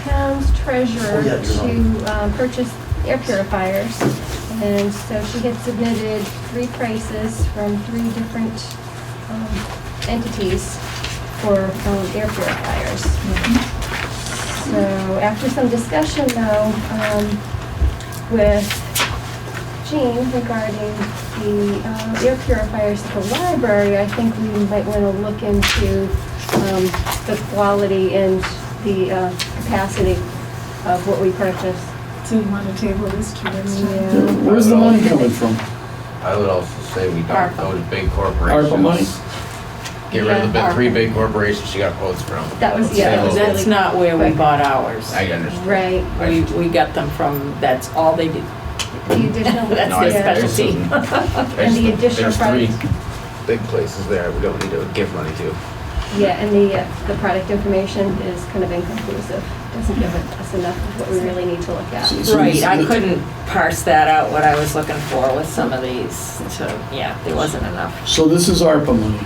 town's treasurer to purchase air purifiers. And so she had submitted 3 prices from 3 different entities for air purifiers. So after some discussion though, with Jean regarding the air purifiers at the library, I think we might want to look into the quality and the capacity of what we purchased. So you want to table this to next time? Yeah. Where's the money coming from? I would also say we don't ARPA. go to big corporations. ARPA money? Get rid of the Yeah. 3 big corporations she got quotes from. That was, Yeah, that was that's That's really not where we quick. bought ours. I understand. Right. We got them from, that's all they did. The additional. That's No, their yeah. specialty. And the additional There's 3 product, big places there we don't need to give money to. yeah, and the product information is kind of inconclusive. Doesn't give us enough of what we really need to look at. So Right, this- I couldn't parse that out, what I was looking for with some of these, so, yeah, there wasn't enough. So this is ARPA money,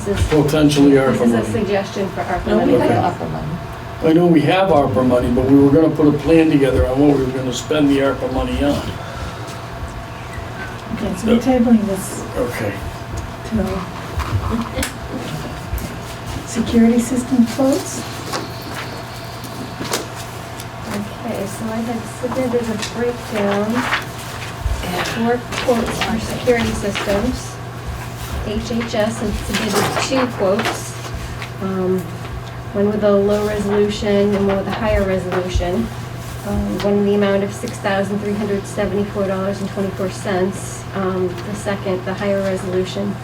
This is, potentially this ARPA is a money. suggestion for ARPA No, we money. have ARPA money. I know we have ARPA money, but we were gonna put a plan together on what we were gonna spend the ARPA money on. Okay, so we're tabling this Okay. till security system quotes. Okay, so I had submitted a breakdown, 4 quotes for security systems. HHS had submitted 2 quotes, one with a low resolution and one with a higher resolution. One in the amount of $6,374.24. The second, the higher resolution,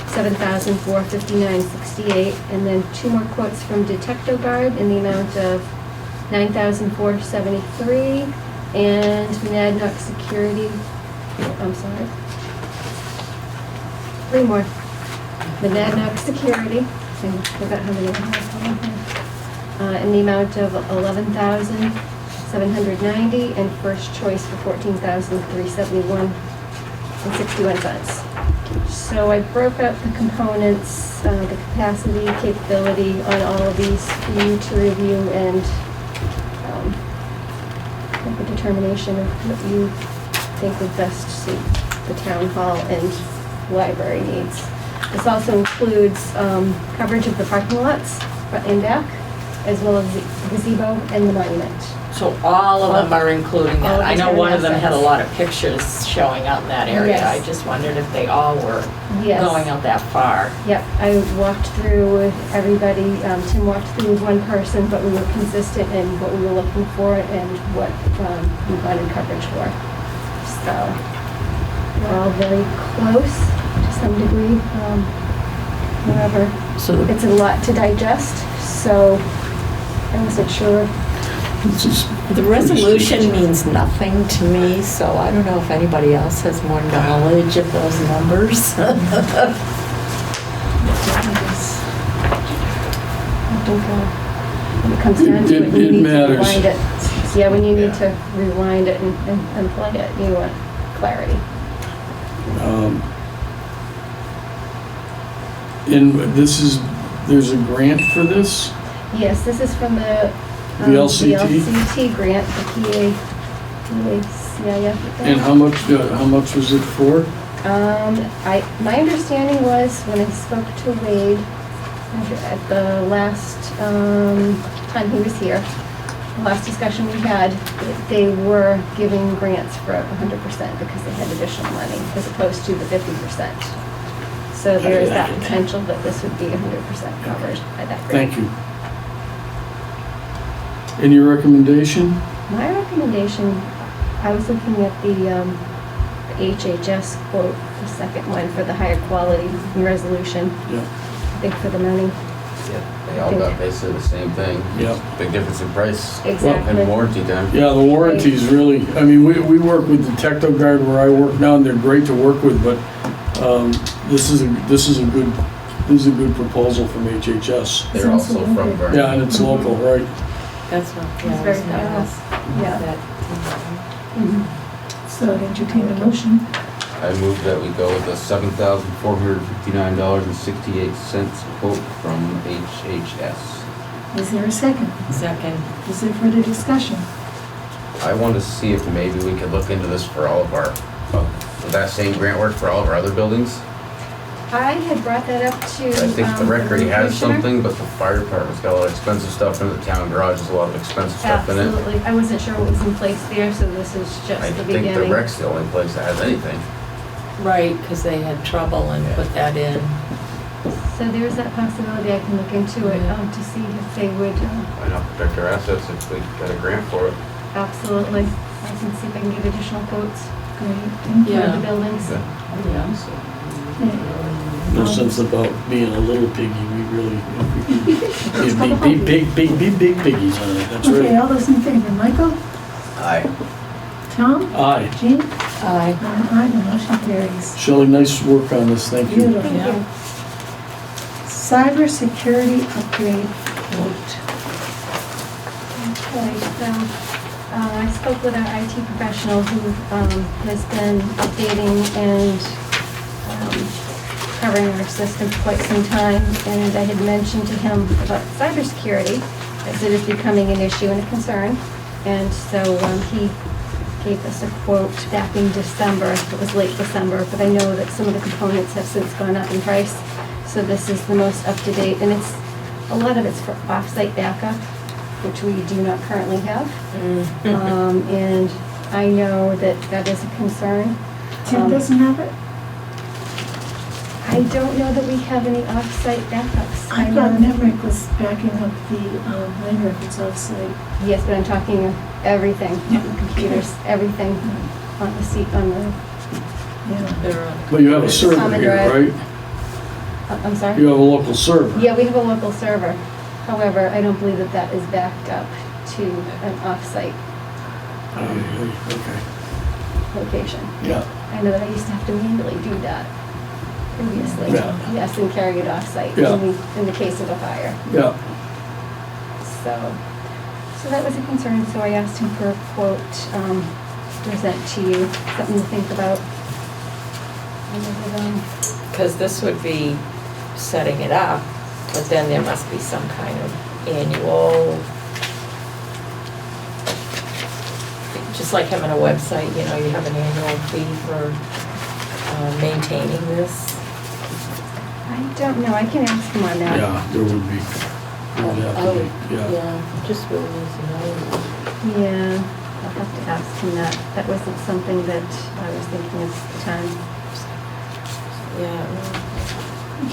$7,459.68. And then 2 more quotes from Detecto Guard in the amount of $9,473. And Monadnock Security, I'm sorry. 3 more. Monadnock Security, I forgot how many I have. In the amount of $11,790, and First Choice for $14,371.61. So I broke up the components, the capacity, capability on all of these for you to review and make a determination of what you think would best suit the town hall and library needs. This also includes coverage of the parking lots front and back, as well as the gazebo and the monument. So all of them are including All that. of I the know town one of them had a assets. lot of pictures showing out in that area. Yes. I just wondered if they all were Yes. going out that far. Yep, I walked through with everybody, Tim walked through with one person, but we were consistent in what we were looking for and what we wanted coverage for. So, we're all very close to some degree. However, So it's a lot to digest, so I wasn't sure. This is the resolution means nothing to me, so I don't know if anybody else has more knowledge of those numbers. I think when it comes down to It- it, you it need to matters. rewind it. Yeah, when you need to rewind it and play it, you want clarity. And there's a grant for this? Yes, this is from the VLCT? VLCT grant, the PACIF. And how much was it for? My understanding was when I spoke to Wade at the last time he was here, the last discussion we had, they were giving grants for 100% because they had additional money as opposed to the 50%. So there is that potential that this would be 100% covered by that grant. Thank you. And your recommendation? My recommendation, I was looking at the HHS quote, the second one for the higher quality and resolution. Yeah. I think for the money. Yeah, they all got basically the same thing. Yeah. Big difference in price Exactly. and warranty time. Yeah, the warranties really, I mean, we work with Detecto Guard where I work now, and they're great to work with, but this is a good proposal from HHS. They're also from Vernon. Yeah, and it's local, right? That's what, It's yeah, I very was gonna thorough. ask. Yeah. That- So entertain a motion. I move that we go with the $7,459.68 quote from HHS. Is there a second? Second. Is there further discussion? I want to see if maybe we could look into this for all of our, would that same grant work for all of our other buildings? I had brought that up to. I think the Recre has commissioner. something, but the fire department's got a lot of expensive stuff in the town garage, there's a lot of expensive stuff in it. Absolutely. I wasn't sure what was in place there, so this is just I the think the beginning. rec's the only place that has anything. Right, because they had trouble and put that in. So there's that possibility. I can look into it to see if they would, Why not protect our assets if we got a grant for it? absolutely. I can see if I can get additional quotes Great, for thank you. Yeah. the buildings. Yeah. No sense about being a little piggy, we really, big piggies on it, that's Okay, right. all those in favor, Michael, Aye. Tom? Aye. Jean? Aye. And aye, the motion carries. Shelley, nice work on this, thank you. Beautiful. Thank you. Cybersecurity upgrade quote. Okay, so I spoke with our IT professional who has been updating and covering our system for quite some time, and I had mentioned to him about cybersecurity as it is becoming an issue and a concern, and so he gave us a quote back in December. It was late December, but I know that some of the components have since gone up in price, so this is the most up-to-date, and a lot of it's for off-site backup, which we do not currently have. And I know that that is a concern. Tim doesn't have it? I don't know that we have any off-site backups. I know- thought Nemrick was backing up the land records off-site. Yes, but I'm talking everything, on the computers, everything on the seat, on the, Yeah. But you have a server Common here, drive. right? I'm sorry? You have a local server. Yeah, we have a local server. However, I don't believe that that is backed up to an off-site Okay, location. yeah, I know that I used to have to manually do that previously. Yeah. Yes, and carry it off-site Yeah. in the case of a fire. yeah. So that was a concern, so I asked him for a quote, to present to you, something to think about. Because this would be setting it up, but then there must be some kind of annual, just like having a website, you know, you have an annual fee for maintaining this. I don't know, I can ask him on that. Yeah, there would be. There would have to be, yeah. Yeah, just really needs to know. Yeah, I'll have to ask him that. That wasn't something that I was thinking of at the time. Yeah,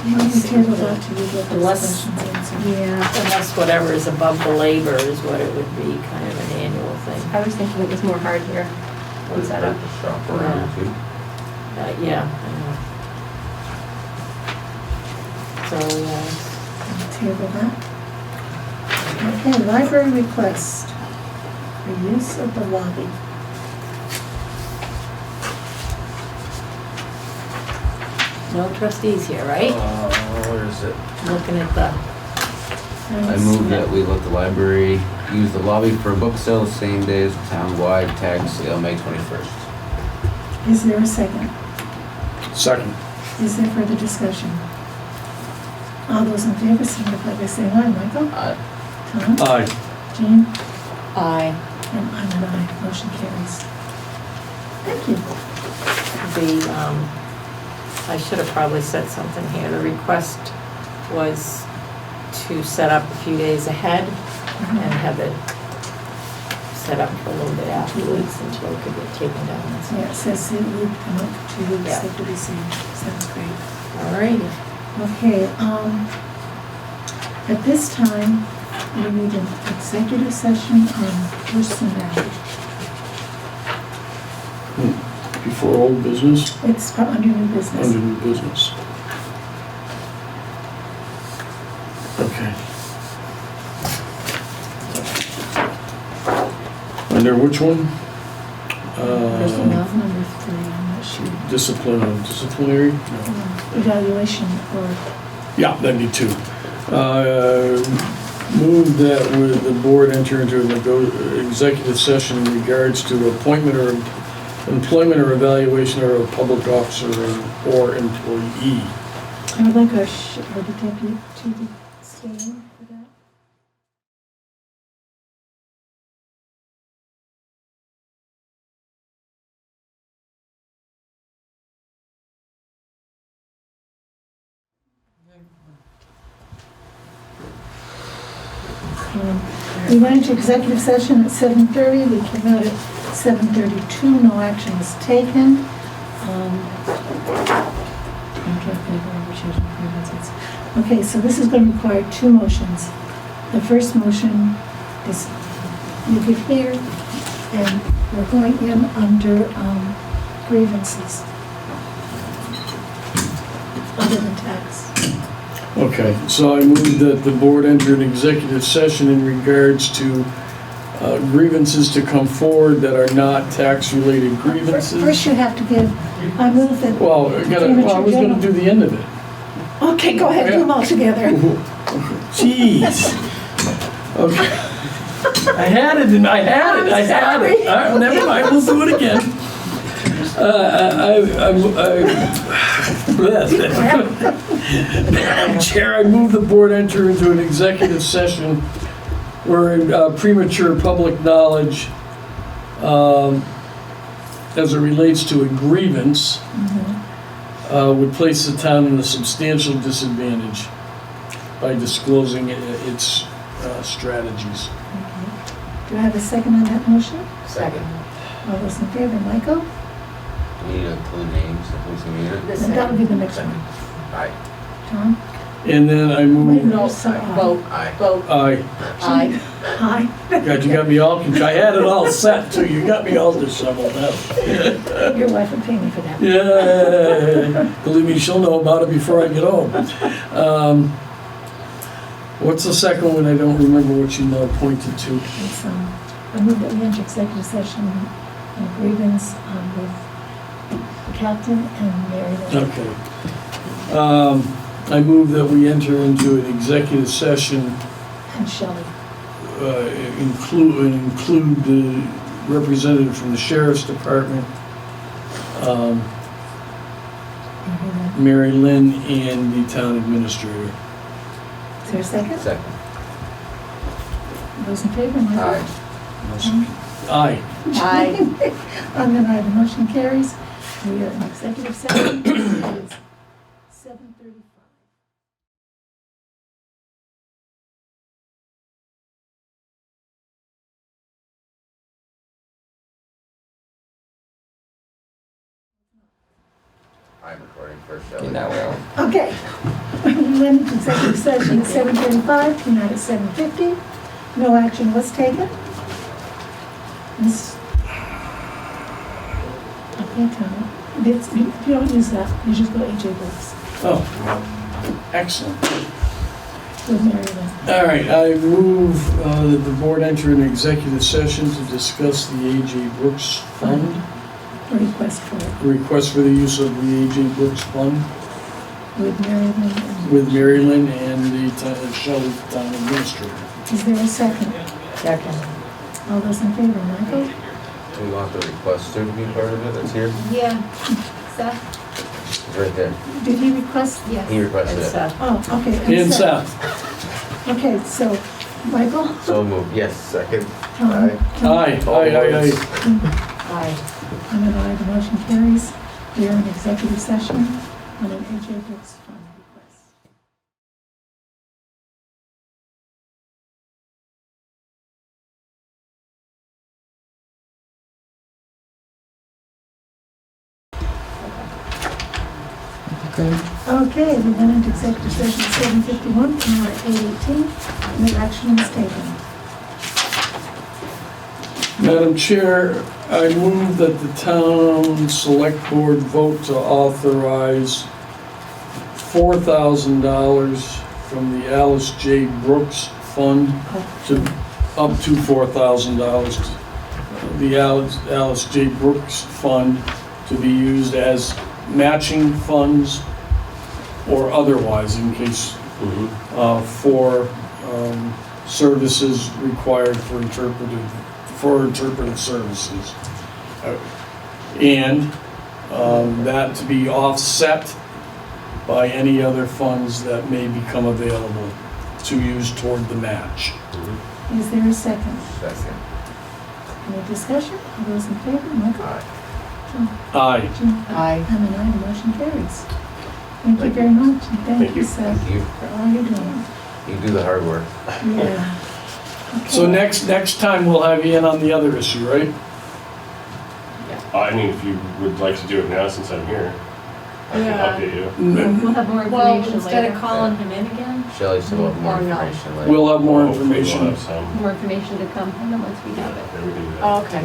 Can we table that to you get those Unless- questions answered? Yeah, unless whatever is above the labor is what it would be, kind of an annual thing. I was thinking it was more hardware and setup. Shop around too. Yeah, I know. So, yeah. Table that. Okay, library request for use of the lobby. No trustees here, right? Where is it? Looking at the, I move that we let the library use the lobby for book sale the same day as town-wide tag sale, May 21st. Is there a second? Second. Is there further discussion? All those in favor signify by saying aye. Michael? Tom? Aye. Jean? aye. And I'm an aye. Motion carries. Thank you. I should have probably said something here. The request was to set up a few days ahead and have it set up for a little bit afterwards until it could get taken down and Yeah, it stuff. says it would come up for 2 weeks, Yeah. that could be seen. Sounds great. All righty. Okay, at this time, we need an executive session on personnel. Before old business, It's under new business. under new business. Okay. Under which one? Personnel, number 3, I'm not sure. Disciplinary? No. Evaluation or, Yeah, that'd be 2. Move that with the board enter into an executive session in regards to appointment or employment or evaluation of a public officer or employee. I would like our the deputy to stay in for that. We went into executive session at 7:30, we came out at 7:32, no action was taken. Okay, so this is going to require 2 motions. The first motion is you get here, and we're going in under grievances, other than tax. Okay, so I move that the board enter an executive session in regards to grievances to come forward that are not tax-related grievances. First you have to give, I move that. Well, I was gonna do the end of it. Okay, go ahead, do them all together. Jeez. Okay. I had it. Never mind, we'll do it again. Madam Chair, I move the board enter into an executive session where premature public knowledge as it relates to a grievance would place the town in a substantial disadvantage by disclosing its strategies. Do I have a second on that motion? Second. All those in favor, Michael? Do we need to include names of who's in it? And that would be the next one. Aye. Tom? And then I move. No, vote. Aye. Vote. Aye. Aye. Aye. God, you got me all confused. I had it all set too. You got me all disheveled up. Your wife would pay me for that. Yeah. Believe me, she'll know about it before I get home. What's the second one? I don't remember what you pointed to. It's, I move that we enter executive session on grievance with the captain and Mary Lynn. Okay. I move that we enter into an executive session, And Shelley. include the representative from the sheriff's department, Mary Lynn, and the town administrator. Is there a second? Second. Those in favor, Michael? Aye. Aye. Aye. I'm an aye, the motion carries. We are in executive session. It is 7:35. I'm recording first, Shelley. Now we are. Okay. We went into executive session at 7:35, came out at 7:50. No action was taken. Miss. Okay, Tom. You don't use that. You just go AJ Brooks Oh, excellent. with Mary Lynn. All right, I move that the board enter an executive session to discuss the A.J. Brooks Fund, Request for it request for the use of the A.J. Brooks Fund with Mary Lynn. and- with Mary Lynn and the Shelley Town Administrator. Is there a second? Second. All those in favor, Michael? Do we want the requester to be part of it that's here? Yeah. Seth? It's right there. Did he request? Yes. He requested And it. Seth. Oh, okay. And Seth. Okay, so Michael? So moved. Yes, second. Tom? Aye. Tom? Aye, aye, aye, aye. Aye. I'm an aye, the motion carries. We are in executive session on an AJ Brooks Fund request. Okay, we went into executive session at 7:51, now at 8:18. No action was taken. Madam Chair, I move that the town select board vote to authorize $4,000 from the Alice J. Brooks Fund to up to $4,000. The Alice J. Brooks Fund to be used as matching funds or otherwise in case for services required for interpretive services. And that to be offset by any other funds that may become available to use toward the match. Is there a second? Second. Any discussion? All those in favor, Michael? Aye. Aye. Jim? Aye. I'm an aye, the motion carries. Thank you very much, and thank you, Seth, Thank you. for all you're doing. You do the hard work. Yeah. So Okay. next time we'll have you in on the other issue, right? I mean, if you would like to do it now since I'm here, I can Yeah. update you. We'll have more Well, information instead later. of calling him in again? Shelley said we'll have more Or no. information later. We'll have more Hopefully we'll information. have some. More information to come, and then once we have it. Yeah, we can do that. Oh, okay.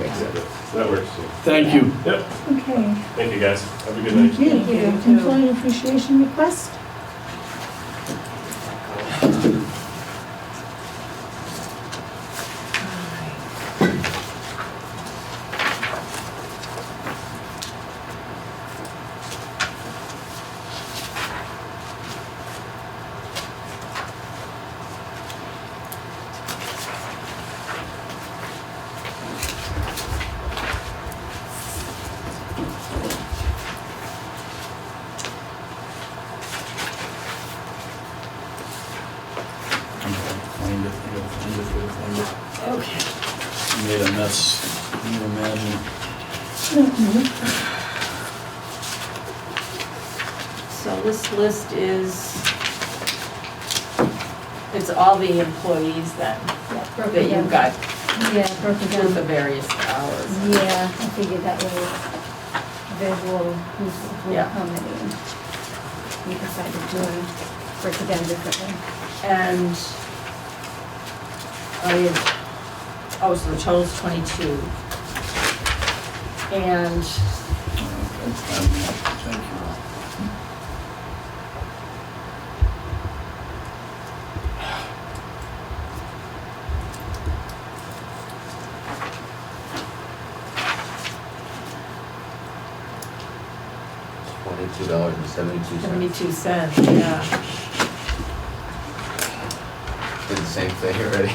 That works. Thank you. Yep. Okay. Thank you, guys. Have a good night. Thank you. Thank you. Employee appreciation request? So this list is, it's all the employees then, Yeah, broke that it down. you've got Yeah, broke it with the down. various hours. Yeah, I figured that was visual, who's Yeah. how many. And we decided to break it down differently. And, so the total's 22. And Thank you. $22.72. 72 cents, yeah. Did the same thing already.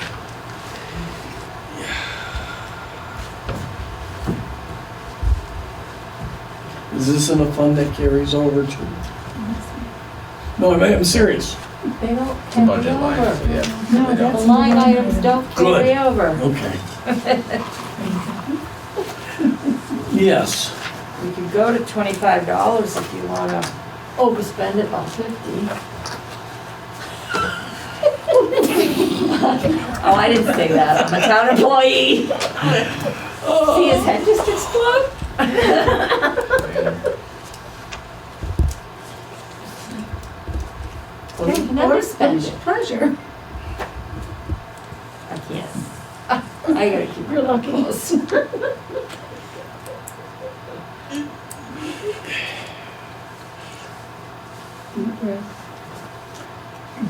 Is this in a fund that carries over to? No, I'm serious. They don't It's a budget line, so yeah. No, They don't. the line items don't carry Good. over. Okay. Yes. We could go to $25 if you wanna overspend it by 50. Oh, I didn't say that, I'm a town employee. See his head just explode? Well, you can underspend it. Pleasure. I can't. I gotta keep You're it lucky. close. Deep breath.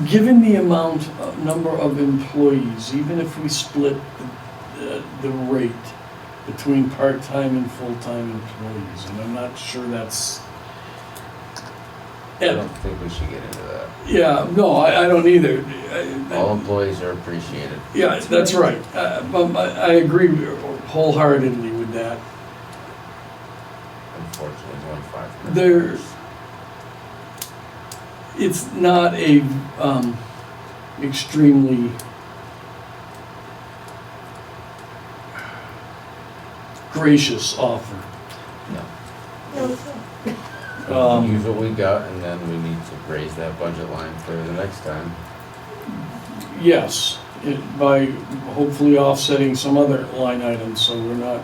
Given the number of employees, even if we split the rate between part-time and full-time employees, and I'm not sure that's. I don't think we should get into that. Yeah, no, I don't either. All employees are appreciated. Yeah, that's right. But I agree wholeheartedly with that. Unfortunately, 1.5. There, it's not a extremely gracious offer. Use what we got, and then we need to raise that budget line for the next time. Yes, by hopefully offsetting some other line items, so we're not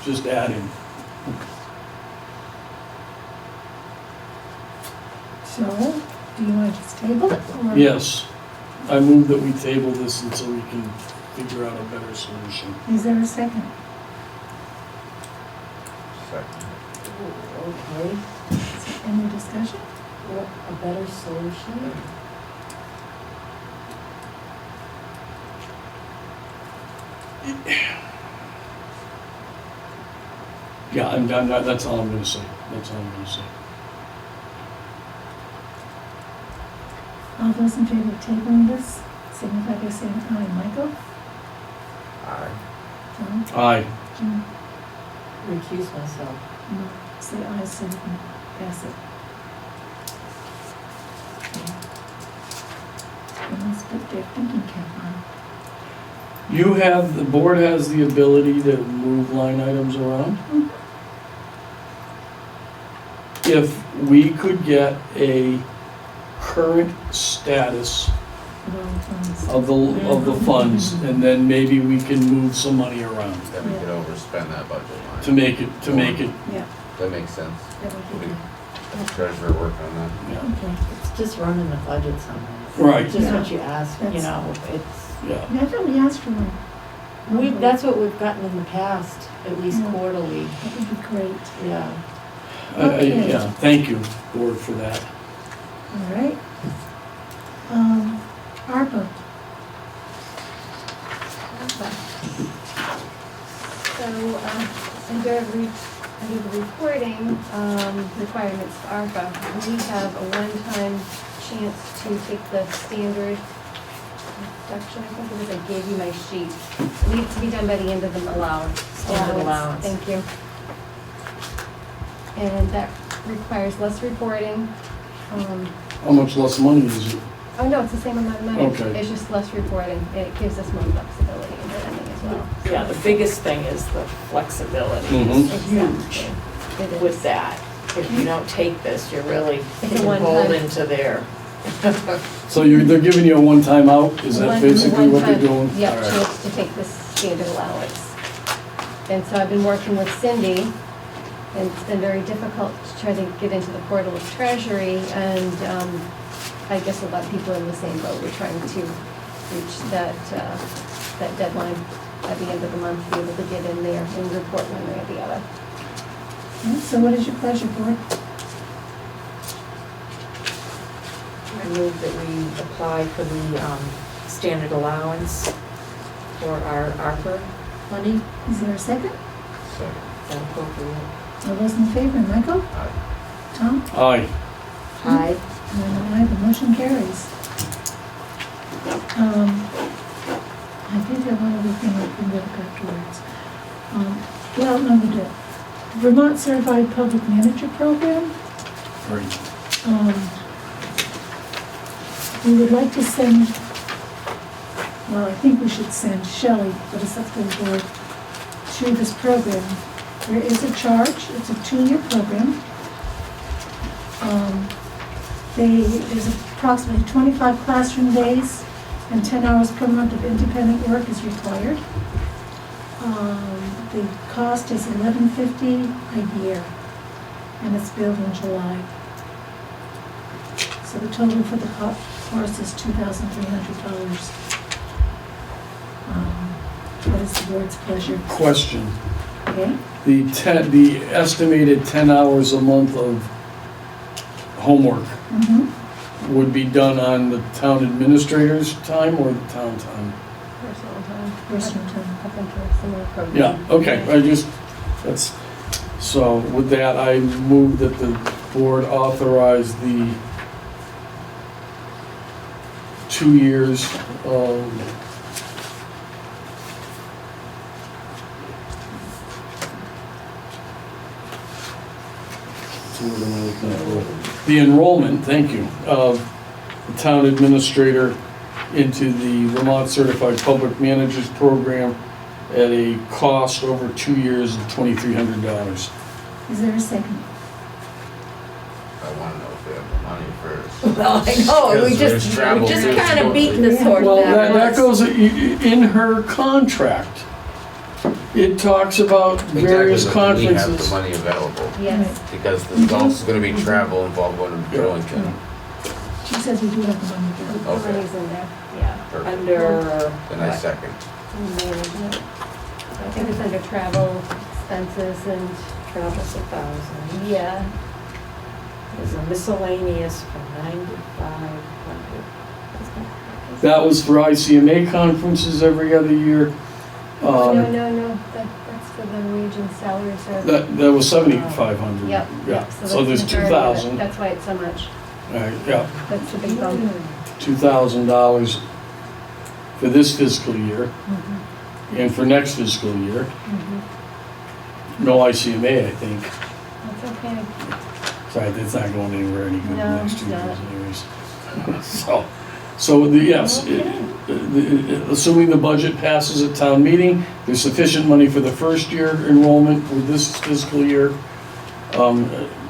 just adding. So, do you want to just table it? Or- Yes, I move that we table this until we can figure out a better solution. Is there a second? Second. Okay, Is there any discussion? what, a better solution? Yeah, I'm done, that's all I'm gonna say, that's all I'm gonna say. All those in favor of tabling this, signify by saying aye. Michael? Aye. John? Aye. Jim? Recuse myself. No. Say aye so we can pass it. And let's put their thinking cap on. The board has the ability to move line items around. If we could get a current status Of all funds. of the funds, and then maybe we can move some money around Then we could overspend that budget line. to make it, Yeah, That makes sense. that would be good. Have treasurer work on that. yeah, Okay. It's just running the budget somehow. Right. It's just Yeah. what you ask, you That's- know, it's, yeah. Yeah, I thought we asked for one. that's what we've gotten in the past, at least Yeah. quarterly, That would be great. yeah. Okay. Yeah, thank you, board, for that. All right. ARPA. So, under the reporting requirements for ARPA, we have a one-time chance to take the standard deduction, I think it was, I gave you my sheet. It needs to be done by the end of the allowance. Standard allowance. Thank you. And that requires less reporting. How much less money is it Oh, no, it's the same amount of money. Okay. It's just less reporting, and it gives us more flexibility in spending as well. Yeah, the biggest thing is the flexibility Mhm. is huge It is. with that. If you don't take this, you're really It's a one-time. beholden to their, So they're giving you a one-time out? Is that One- basically what they're one-time, doing? Yep, All right. chance to take this standard allowance. And so I've been working with Cindy, and it's been very difficult to try to get into the portal of Treasury, and I guess a lot of people are in the same boat. We're trying to reach that deadline by the end of the month, be able to get in there and report one way or the other. So what is your pleasure, board? I move that we apply for the standard allowance for our ARPA money. Is there a second? Second. Is that appropriate? All those in favor, Michael? Aye. Tom? Aye. Aye. And an aye, the motion carries. I did have one other thing I can look afterwards. Well, no, we did. Vermont Certified Public Manager Program. Right. We would like to send, well, I think we should send Shelley, but it's up to the board, to this program. There is a charge, it's a 2-year program. There's approximately 25 classroom days and 10 hours per month of independent work is required. The cost is $11.50 a year, and it's billed in July. So the total for the course is $2,300. What is the board's pleasure? Question. Okay? The estimated 10 hours a month of homework Mm-hmm. would be done on the town administrator's time or the town time? Personal time. Personal time. Up into a similar program. Yeah, okay, so with that, I move that the board authorize the 2 years, the enrollment, thank you, of the town administrator into the Vermont Certified Public Managers Program at a cost over 2 years of $2,300. Is there a second? I want to know if we have the money first. Well, I know, we Because there's just travel kind of too. beat this horse Well, that backwards. goes in her contract. It talks about various Exactly, but we have the conferences. money available, Yes. because there's also gonna be travel involved going to Burlington. She says we do have the money there. The Okay. money's in there, yeah. Perfect. Under, Then I what? second. In management. I think it's under travel expenses and, Travel's 1,000. yeah. There's a miscellaneous for 9,500. That was for ICMA conferences every other year. No, that's for the region salary reserve. That was 7,500. Yep. Yeah, that's so there's the majority of it. 2,000. That's why it's so much. Yeah, That's the big bump. $2,000 for this fiscal year Mm-hmm. and for next fiscal year. No ICMA, I think. That's okay. Sorry, that's not going anywhere any good in the No, next it's 2 years not. anyways. So yes, assuming the budget passes at town meeting, there's sufficient money for the first year enrollment with this fiscal year.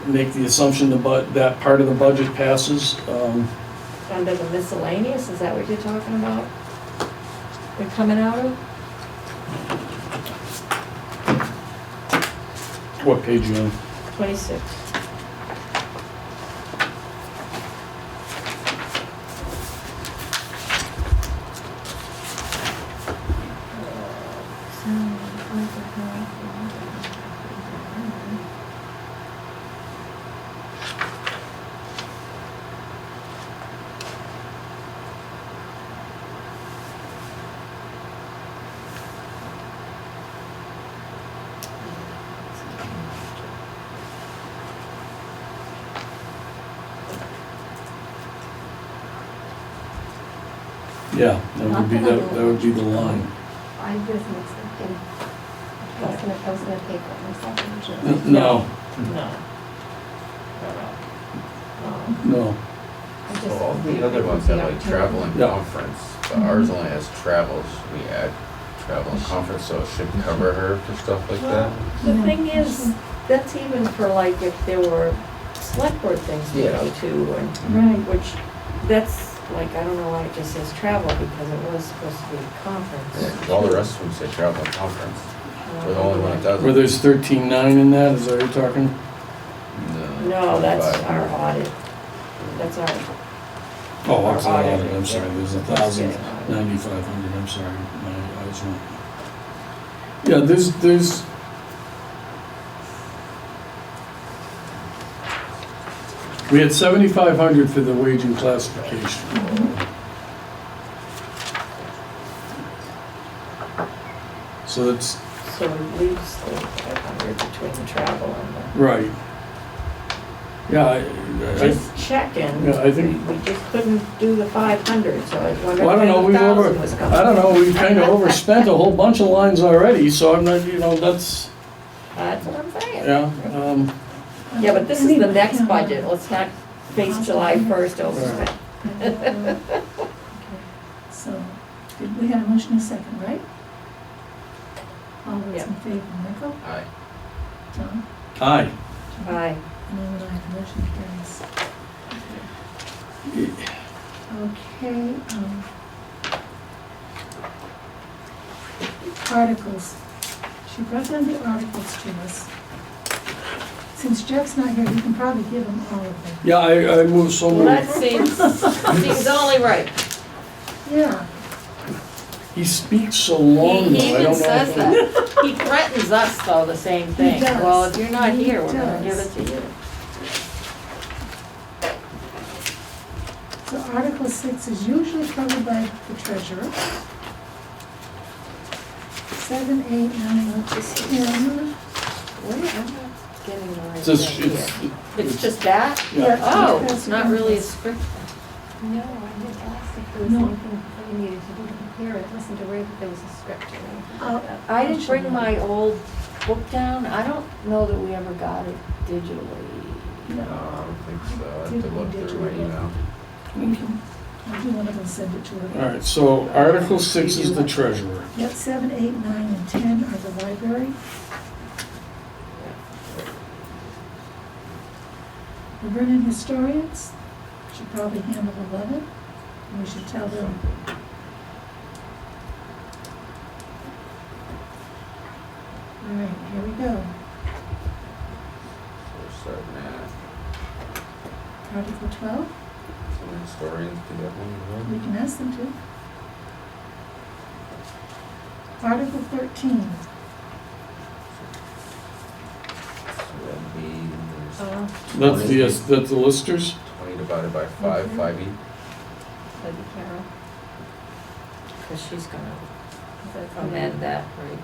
Make the assumption that part of the budget passes. Under the miscellaneous, is that what you're talking about? We're coming out of? What page you on? 26. Yeah, that would be the line. I was mixed up. I was gonna pay for it myself originally. No, No. no. So all the other ones have like travel and Yeah. conference, but ours only has travel. Should we add travel and conference so it should cover her for stuff like that? The Yeah. thing is, that's even for like if there were select board things to Yeah. go to and, Right. which, that's like, I don't know why it just says travel because it was supposed to be a Yeah, conference. 'cause all the rest of them say travel and conference. We're the only one that doesn't. Where there's 13.9 in that, is that what you're talking? No, that's 25. our audit. That's our, Oh, Our I'm sorry, audit, I'm sorry, yeah. there's Just 1,000, getting audited. 9,500, I'm sorry, my eyes went. Yeah, there's, we had 7,500 for the wage and classification. So that's, so it leaves the 500 between the travel and right. Yeah, the, just checking. Yeah, I think- We just couldn't do the 500, so I wondered well, I don't know, where we've the 1,000 over, was coming I don't know, from. we've kind of overspent a whole bunch of lines already, so I'm not, that's, That's what I'm saying. yeah, Yeah, but this is the next budget, let's not face July 1st overspend. Okay. So, did we have a motion and a second, right? All those Yep. in favor, Michael? Aye. John? aye. Aye. And I'm an aye, the motion carries. Okay, articles. She brought down the articles to us. Since Jeff's not here, we can probably give him all of them. Yeah, I moved so Well, that moved. seems only right. Yeah, He speaks so long He though, I even don't know. says if- that. He threatens us though, the same thing. does. Well, if you're not He here, we're gonna give does. it to you. so Article 6 is usually covered by the treasurer. 7, 8, 9, 10. Wait, I'm not getting the right Just- thing here. It's just that? Yeah. Oh, That's it's not what it really a is. script. No, I did ask if there was No. anything that you needed to do to prepare it. It wasn't aware that there was a script or anything like that. I didn't bring my old book down. I don't know that we ever got it digitally. No, I don't think so. I have to look through my email. We can, I'll do one of them, send it to her. All right, so Article 6 is the treasurer. Yep, 7, 8, 9, and 10 are the library. The Vernon historians should probably handle 11. We should tell them. All right, here we go. So we're starting at, Article 12, some historians do that one we can ask them to. Article 13, as well. So that'd be, That's the listers? 20 divided by 5, Mhm. 5 each. That'd be Carol. Because she's gonna amend that, right?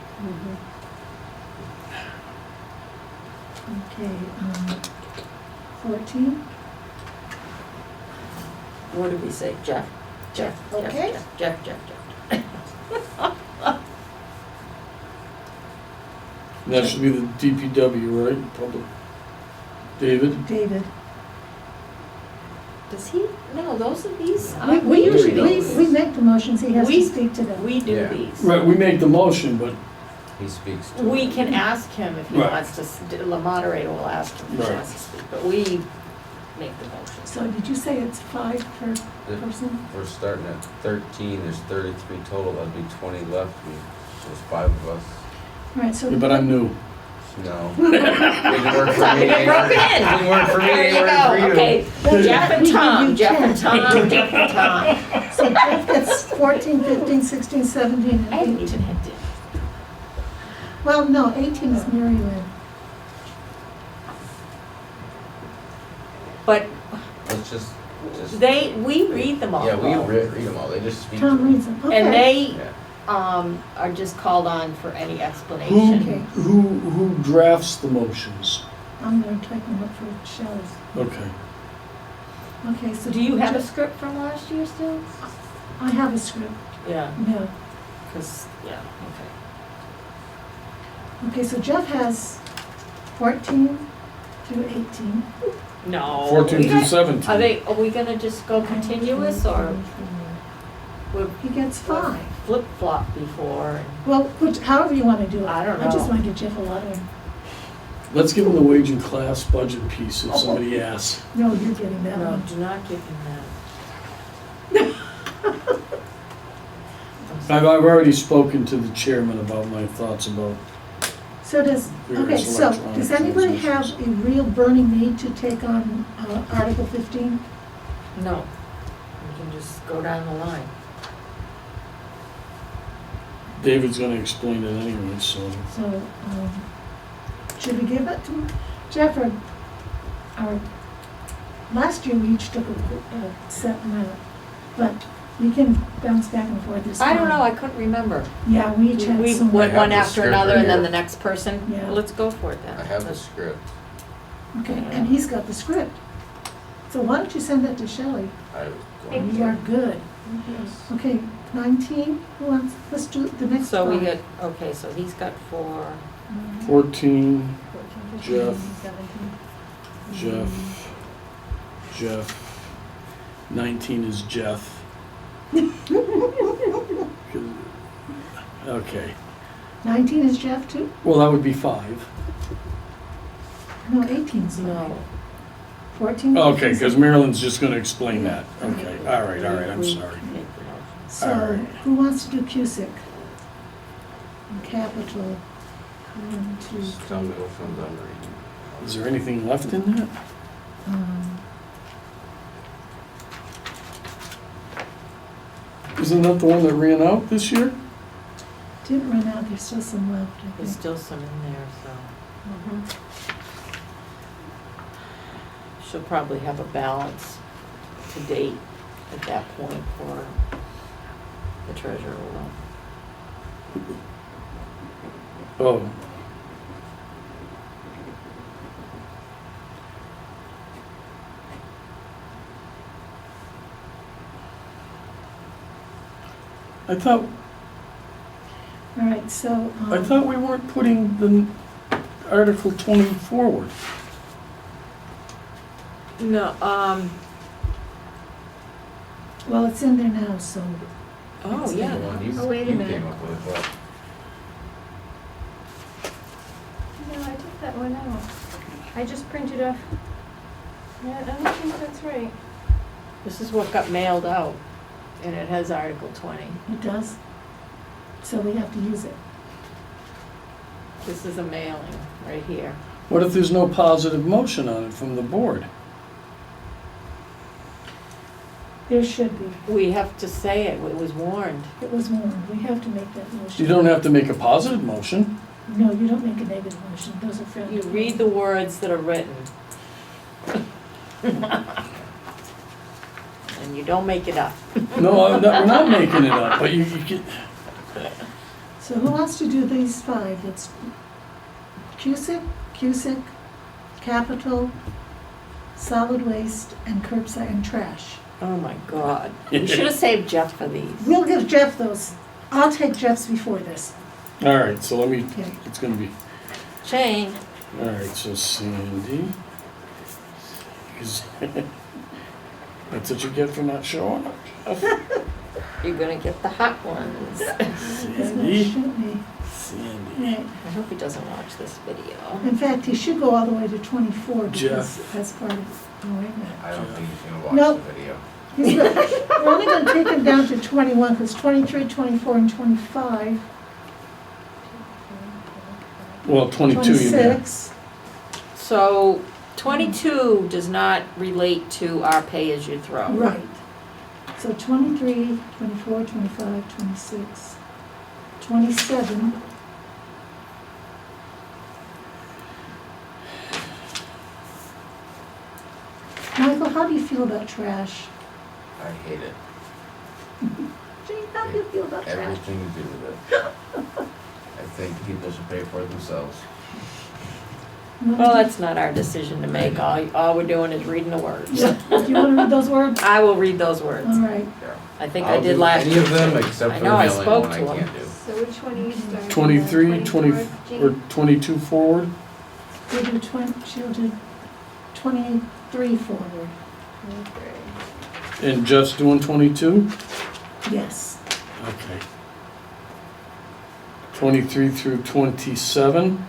okay, 14, What did we say? Jeff? Jeff, Jeff, Okay. Jeff, Jeff, Jeff, Jeff. That should be the DPW, right? Public. David? David. Does he? No, those are these. We do usually, these. we make the motions, he has to We- speak to them. We do Yeah. these. Right, we make the motion, but, He speaks to. We can ask him if he Right. wants to, the moderator will ask him if he Right. wants to speak, but we make the motions. So did you say it's 5 per The- person? We're starting at 13, there's 33 total, that'd be 20 left, there's 5 of us. Right, so. yeah, but I'm new. No. Didn't work for me, You broke in. didn't work for me, There you didn't work for go, you. okay. Jeff and Tom, Jeff and Tom, Jeff and Tom. So Jeff gets 14, 15, 16, 17, I and haven't 18. even had dinner. Well, no, 18 is Mary Lynn. But Let's just, we read them all. yeah, we though. read them all, they just speak to Tom them. reads them, okay. And they, Yeah. are just called on for any Who, explanation. who drafts the motions? I'm gonna type them up for Shelley. Okay. Okay, so. Do you have a script from last year still? I have a script, Yeah, yeah. because, yeah, okay. Okay, so Jeff has 14 through 18. No. 14 we through got- 17. Are we gonna just go continuous or He gets 5. flip-flop before? and- Well, however you want to do it. I don't I just know. want to get Jeff a letter. Let's give him the wage and class budget piece if somebody asks. No, you're getting that No, one. do not give him that. I've already spoken to the chairman about my thoughts about, So does, okay, Various so electronic does anybody have transmissions. a real burning need to take on Article 15? No, we can just go down the line. David's gonna explain it anyway, so. So, should we give it to Jeff or, last year we each took a set amount, but we can bounce back and forth this time. I don't know, I couldn't remember. Yeah, we each had We some. went have one the after script another right and then here. the next person? Yeah. Well, let's go for it then. I have the Let's- script. Okay, and he's got the script. So why don't you send that to Shelley? I was going You are to. good. Okay, 19, who wants, let's do the next So we five. get, okay, so he's got 4. 14, Jeff, Jeff, 19 is Jeff. Okay, 19 is Jeff too? well, that would be 5. No, 18's No. fine. 14? Okay, because Marilyn's just gonna explain that. Okay, all right, I'm We sorry. make the motion. So, Alright. who wants to do Cusick? Capital, 1, 2, Some middle funds I'm reading. Is there anything left in that? Isn't that the one that ran out this year? didn't run out, there's still some left, I There's think. still some in there, so. She'll probably have a balance to date at that point for the treasurer will. Oh. I thought All right, so, I thought we weren't putting the Article 20 forward. No, well, it's in there now, so, oh, The yeah. one you Oh, wait a you minute. came up with, but No, I took that one out. I just printed off. Yeah, I don't think that's right. This is what got mailed out, and it has Article 20. it does. So we have to use it. This is a mailing, right here. What if there's no positive motion on it from the board? There should be. We have to say it, it was warned. It was warned, we have to make that motion. You don't have to make a positive motion. No, you don't make a negative motion, those are fairly. You read the words that are written. And you don't make it up. No, we're not making it up, but you can, So who wants to do these 5? It's Cusick, capital, solid waste, and curbside and trash. Oh, my God. We should have saved Jeff for these. We'll give Jeff those. I'll take Jeff's before this. all right, so let me, Okay. it's gonna be, Shane, all right, so Sandy. That's what you get for not showing up. you're gonna get the hot ones. He's gonna Sandy, shoot me. Sandy. Right. I hope he doesn't watch this video. In fact, he should go all the way to 24 because Jeff. that's part of, oh, wait a minute. I don't think he's gonna watch Nope. the video. We're only gonna take him down to 21, because 23, 24, and 25, Well, 22 you mean. 26. So 22 does not relate to our pay-as-you-throw. Right. So 23, 24, 25, 26, 27. Michael, how do you feel about trash? I hate it. Jane, how do you feel about trash? Everything to do with it. I think people should pay for it themselves. Well, that's not our decision to make. All we're doing is reading the words. Yeah. Do you want to read those words? I will read those words. All right. Yeah. I think I'll I did do last any year. of them too. except I for know the I mailing spoke one to I him. can't do. So which one are you starting? 23, 20, or Jean? 22 forward? We'll do 20, she'll do 20, 3 forward. And just doing 22? Yes. Okay. 23 through 27?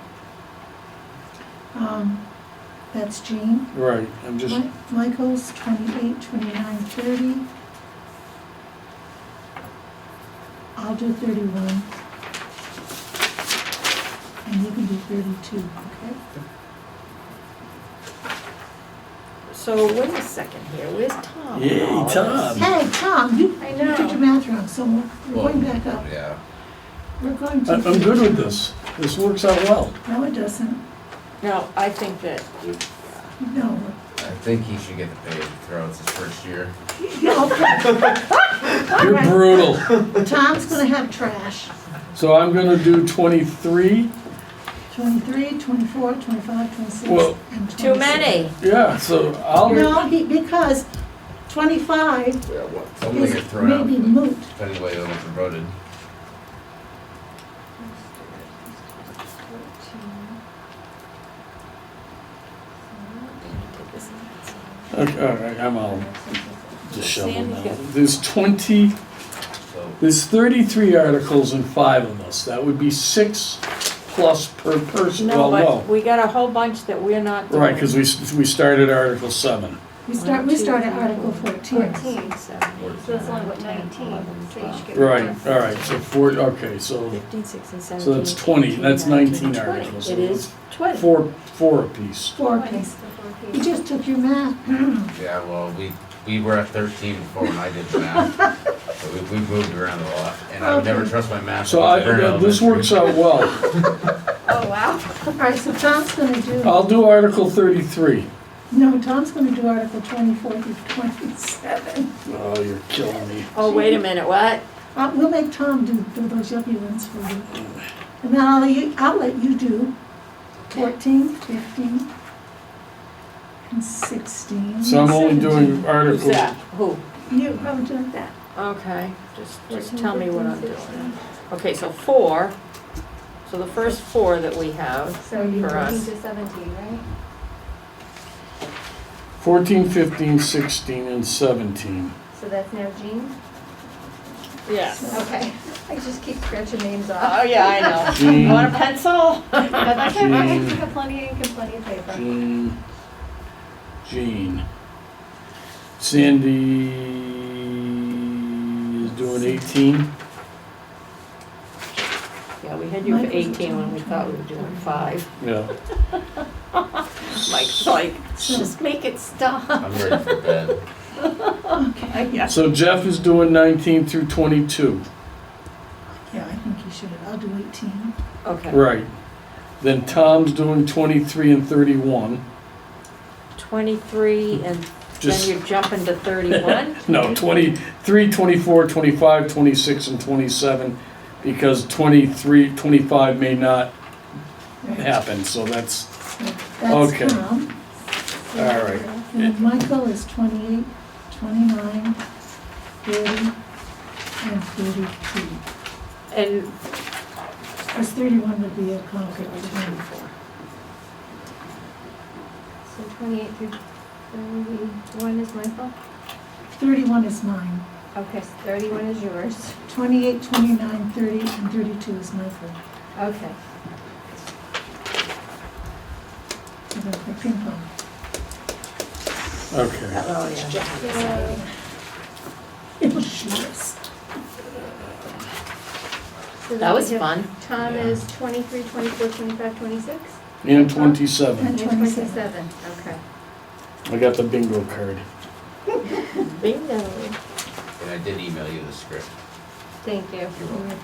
That's Jean. Right, I'm just, Michael's 28, 29, 30. I'll do 31. And you can do 32, okay? So wait a second here, where's Tom? in yay, all of Tom. Hey, Tom, you I you did know. your math wrong, so we're going back up. Yeah. We're going to. I'm good with this. This works out well. No, it doesn't. this? No, I think that you, No. I think he should get the pay throughout his first year. Okay. You're brutal. Tom's gonna have trash. So I'm gonna do 23. 23, 24, 25, 26, Well, and 27. too many. Yeah, so I'll, No, because 25 Yeah, what? Some will is get thrown out, maybe moot. depending on whether they're voted. okay, all right, I'm all just shoveling Sandy, now. good. There's 20, So, there's 33 articles and 5 of us. That would be 6 plus per person. No, Well, but we got a whole bunch that we're not doing. Right, because we started Article 7. We started Article 14. 14. So it's only, what, 19? So you should get Right, more. all right, so 4, okay, so 15, 16, 17. so that's 20, that's 19 20. articles. It is 20. 4 apiece. 4 Twice piece. the 14. You just took your math. yeah, well, we were at 13 before when I did the math. So we've moved around a lot, and I would never Okay. trust my math. So this Elementary. works out well. Oh, wow. All right, so Tom's gonna do, I'll do Article 33. no, Tom's gonna do Article 24 through 27. Oh, you're killing me. Oh, wait a minute, what? We'll make Tom do those yuppie ones for you. And then I'll let you do 14, 15, and 16. So I'm only 17. doing Who's Article, that? Who? You, I'm doing that. Okay, just tell me what I'm doing. Okay, so 4, so the first 4 that we have So you're for 14 us. to 17, right? 14, 15, 16, and 17. So that's now Jean? Yes. Okay. I just keep scratching names Oh, off. yeah, I know. Jean. You want a pencil? But that's okay, I Jean. have plenty of ink and plenty of paper. Jean. Sandy is doing 18. Yeah, we had you for Mike was 18 when we thought we were doing 5. Yeah. Mike's like, just make it stop. I'm ready for bed. Okay. Yeah. So Jeff is doing 19 through 22. Yeah, I think you should. I'll do 18. Okay. Right. Then Tom's doing 23 and 31. 23 and then Just, you're jumping to 31? no, 23, 24, 25, 26, and 27, because 23, 25 may not Right. happen, so that's, That's Okay. Tom. all right. And Michael is 28, 29, 30, and 32. And Because 31 would be a conflict with him. So 28 through 31 is Michael? 31 is mine. Okay, so 31 is yours. 28, 29, 30, and 32 is Michael. Okay. So then for ping pong. Okay. oh, yeah. It'll shoot us. So That was we have- fun. Tom is 23, 24, 25, 26? And 27. And And 27. 27, okay. I got the bingo card. Bingo. And I did email you the script. Thank you.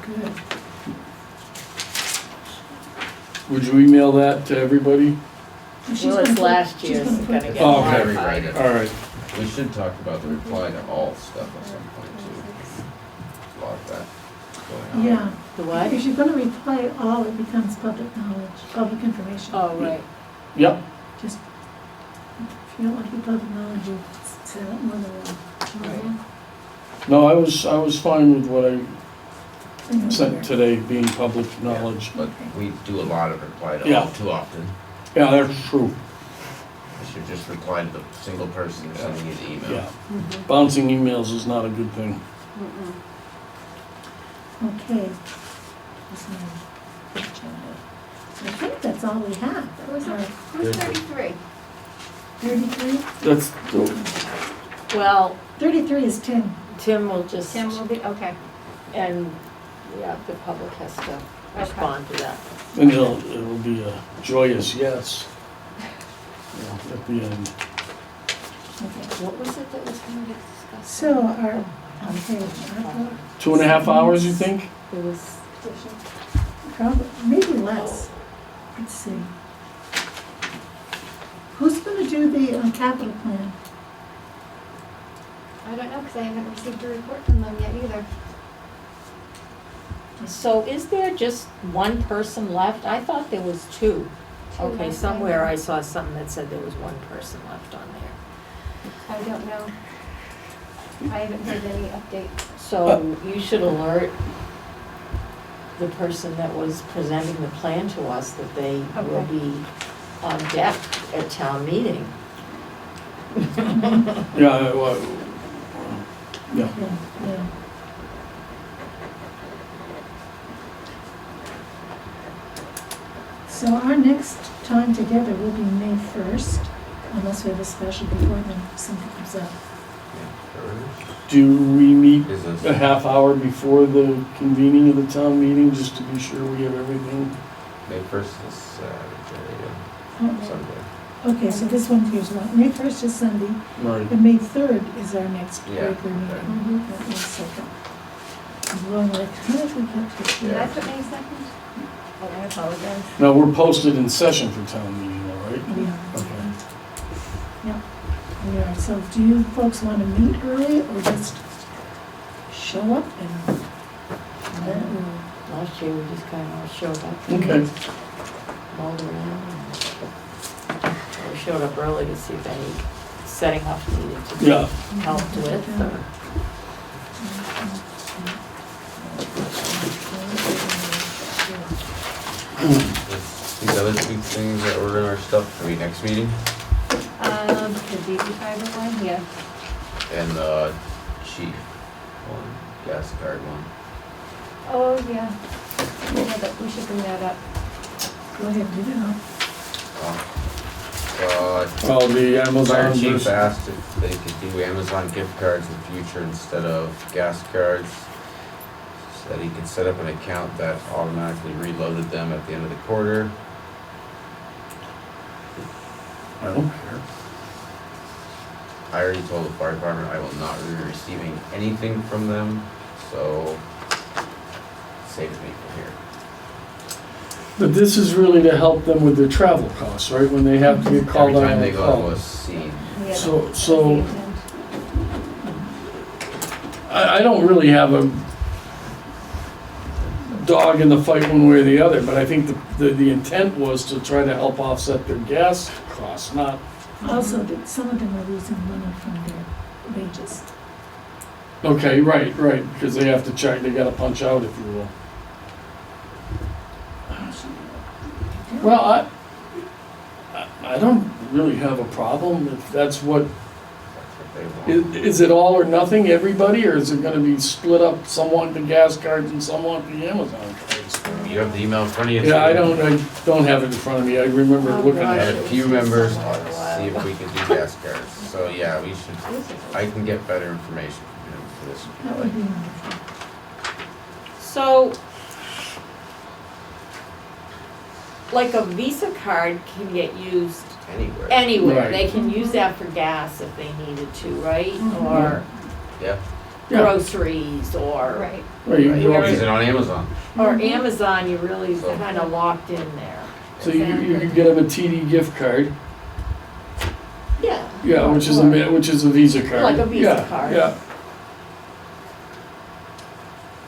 Good. Would you email that to everybody? She's Well, gonna it's put- last she's year's, gonna it's put gonna the- get Oh, okay. modified. All right. We should talk about the reply to all stuff at some point too. There's a lot of that going on. Yeah. The what? If you're gonna reply all, it becomes public knowledge, public information. Oh, right. Yep. Just, if you don't want to be public knowledge, you say that more than one. No, I was fine with what I sent today being public knowledge. But we do a lot of reply to Yeah. all too often. Yeah, that's true. should just reply to the single person sending you the email. Yeah. Bouncing emails is not a good thing. Okay. This is my agenda. I think that's all we have. Who's All right. 33? 33? That's, Well, 33 is Tim. Tim will just, Tim will be, okay. and, yeah, the public has to respond to that. and it'll be a joyous yes. Yeah, at the end. Okay. What was it that was going to get discussed? So our, okay, ARPA, 2.5 hours, you think? It was, probably, maybe less. Let's see. Who's gonna do the capital plan? I don't know, because I haven't received a report from them yet either. so is there just one person left? I thought there was two. Okay, left, somewhere I I saw something that said there was one person left on there. I don't know. I haven't heard any updates. So you should alert the person that was presenting the plan to us that they will Okay. be on deck at town meeting. Yeah, well, yeah. Yeah. So our next time together will be May 1st, unless we have a special before then something comes up. Do we meet Is this- a half hour before the convening of the town meeting, just to be sure we have everything? May 1st is Saturday, Oh, Sunday. Okay, so this one here's one. May 1st is Sunday, Right. and May 3rd is our next Yeah, regular meeting. That was second. I'm going like, how did we get to Did here? I put May 2nd? Oh, I apologize. Now, we're posted in session for town meeting, all right? Yeah. Okay. Yeah, we are. So do you folks want to meet early or just show up and? Last year, we just kind of showed up. Okay. Mulled around. We showed up early to see if any setting up needed to be Yeah. helped with, or. These other two things that were in our stuff for the next meeting, The BD5 one, yeah. and the chief one, gas card one. Oh, yeah. Yeah, but we should bring that up. Go ahead, read it off. Well, the Fire Amazon chief versus, asked if they could do Amazon gift cards in the future instead of gas cards. So that he could set up an account that automatically reloaded them at the end of the quarter. I don't care. I already told the fire department I will not be receiving anything from them, so it saves me from here. But this is really to help them with their travel costs, right? When they have to get called Every out time on they a go to call. a scene. Yeah, So- that's so- the intent. I don't really have a dog in the fight one way or the other, but I think the intent was to try to help offset their gas costs, not, Also, that some of them are losing money from their wages. okay, right, because they have to check, they gotta punch out, if you will. Well, I don't really have a problem if that's what, That's what they want. is it all or nothing, everybody, or is it gonna be split up, some want the gas cards and some want the Amazon cards? You have the email in front of you? Yeah, I don't have it in front of me, I remember Oh, looking I at had it. a few members, Somewhere in a while. see if we could do gas cards. So yeah, we should, I can get better information from him for this. That would be wonderful. So, like a Visa card can get used Anywhere. anywhere. Right. They can use that for gas if they needed to, right? Or Yeah, Yeah. groceries, or, Right. Right, you right, can use also- it on Amazon. or Amazon, you're really So- kind of locked in there. So you could get them a TD gift card, Yeah. yeah, which is a Visa card. Like a Visa Yeah, card. Yeah.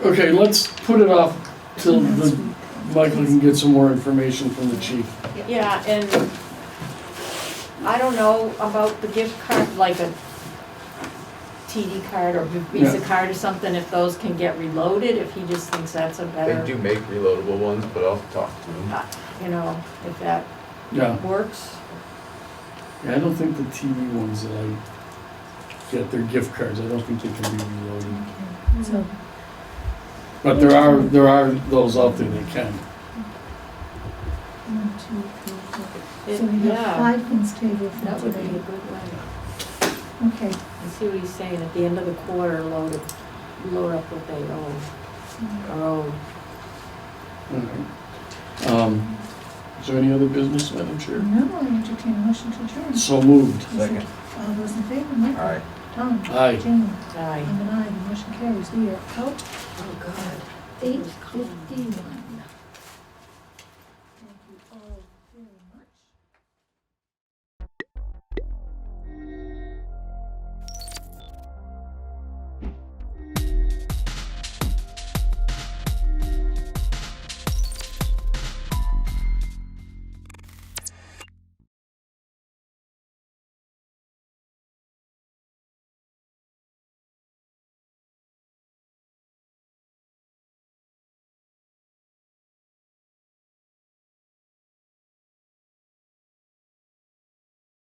Okay, let's put it off till Michael can get some more information from the chief. Yeah, and I don't know about the gift card, like a TD card or Visa Yeah. card or something, if those can get reloaded, if he just thinks that's a They better, do make reloadable ones, but I'll talk to him. you know, if that Yeah, works. Yeah, I don't think the TV ones that I get, they're gift cards, I don't think they can be reloaded. Okay, so, But there are those out there that can. 1, 2, 3, 4. So we have Yeah, 5 things tabled that for would be a today. good way. Okay, I see what he's saying, at the end of the quarter, load up what they owe, or owed. All right. Is there any other business, Madam Chair? now I entertain a motion to adjourn. So moved. Second. All those in favor, Mike? All right. Tom? Aye. Jane? Aye. I'm an aye, the motion carries. We are out Oh, God. 8:51.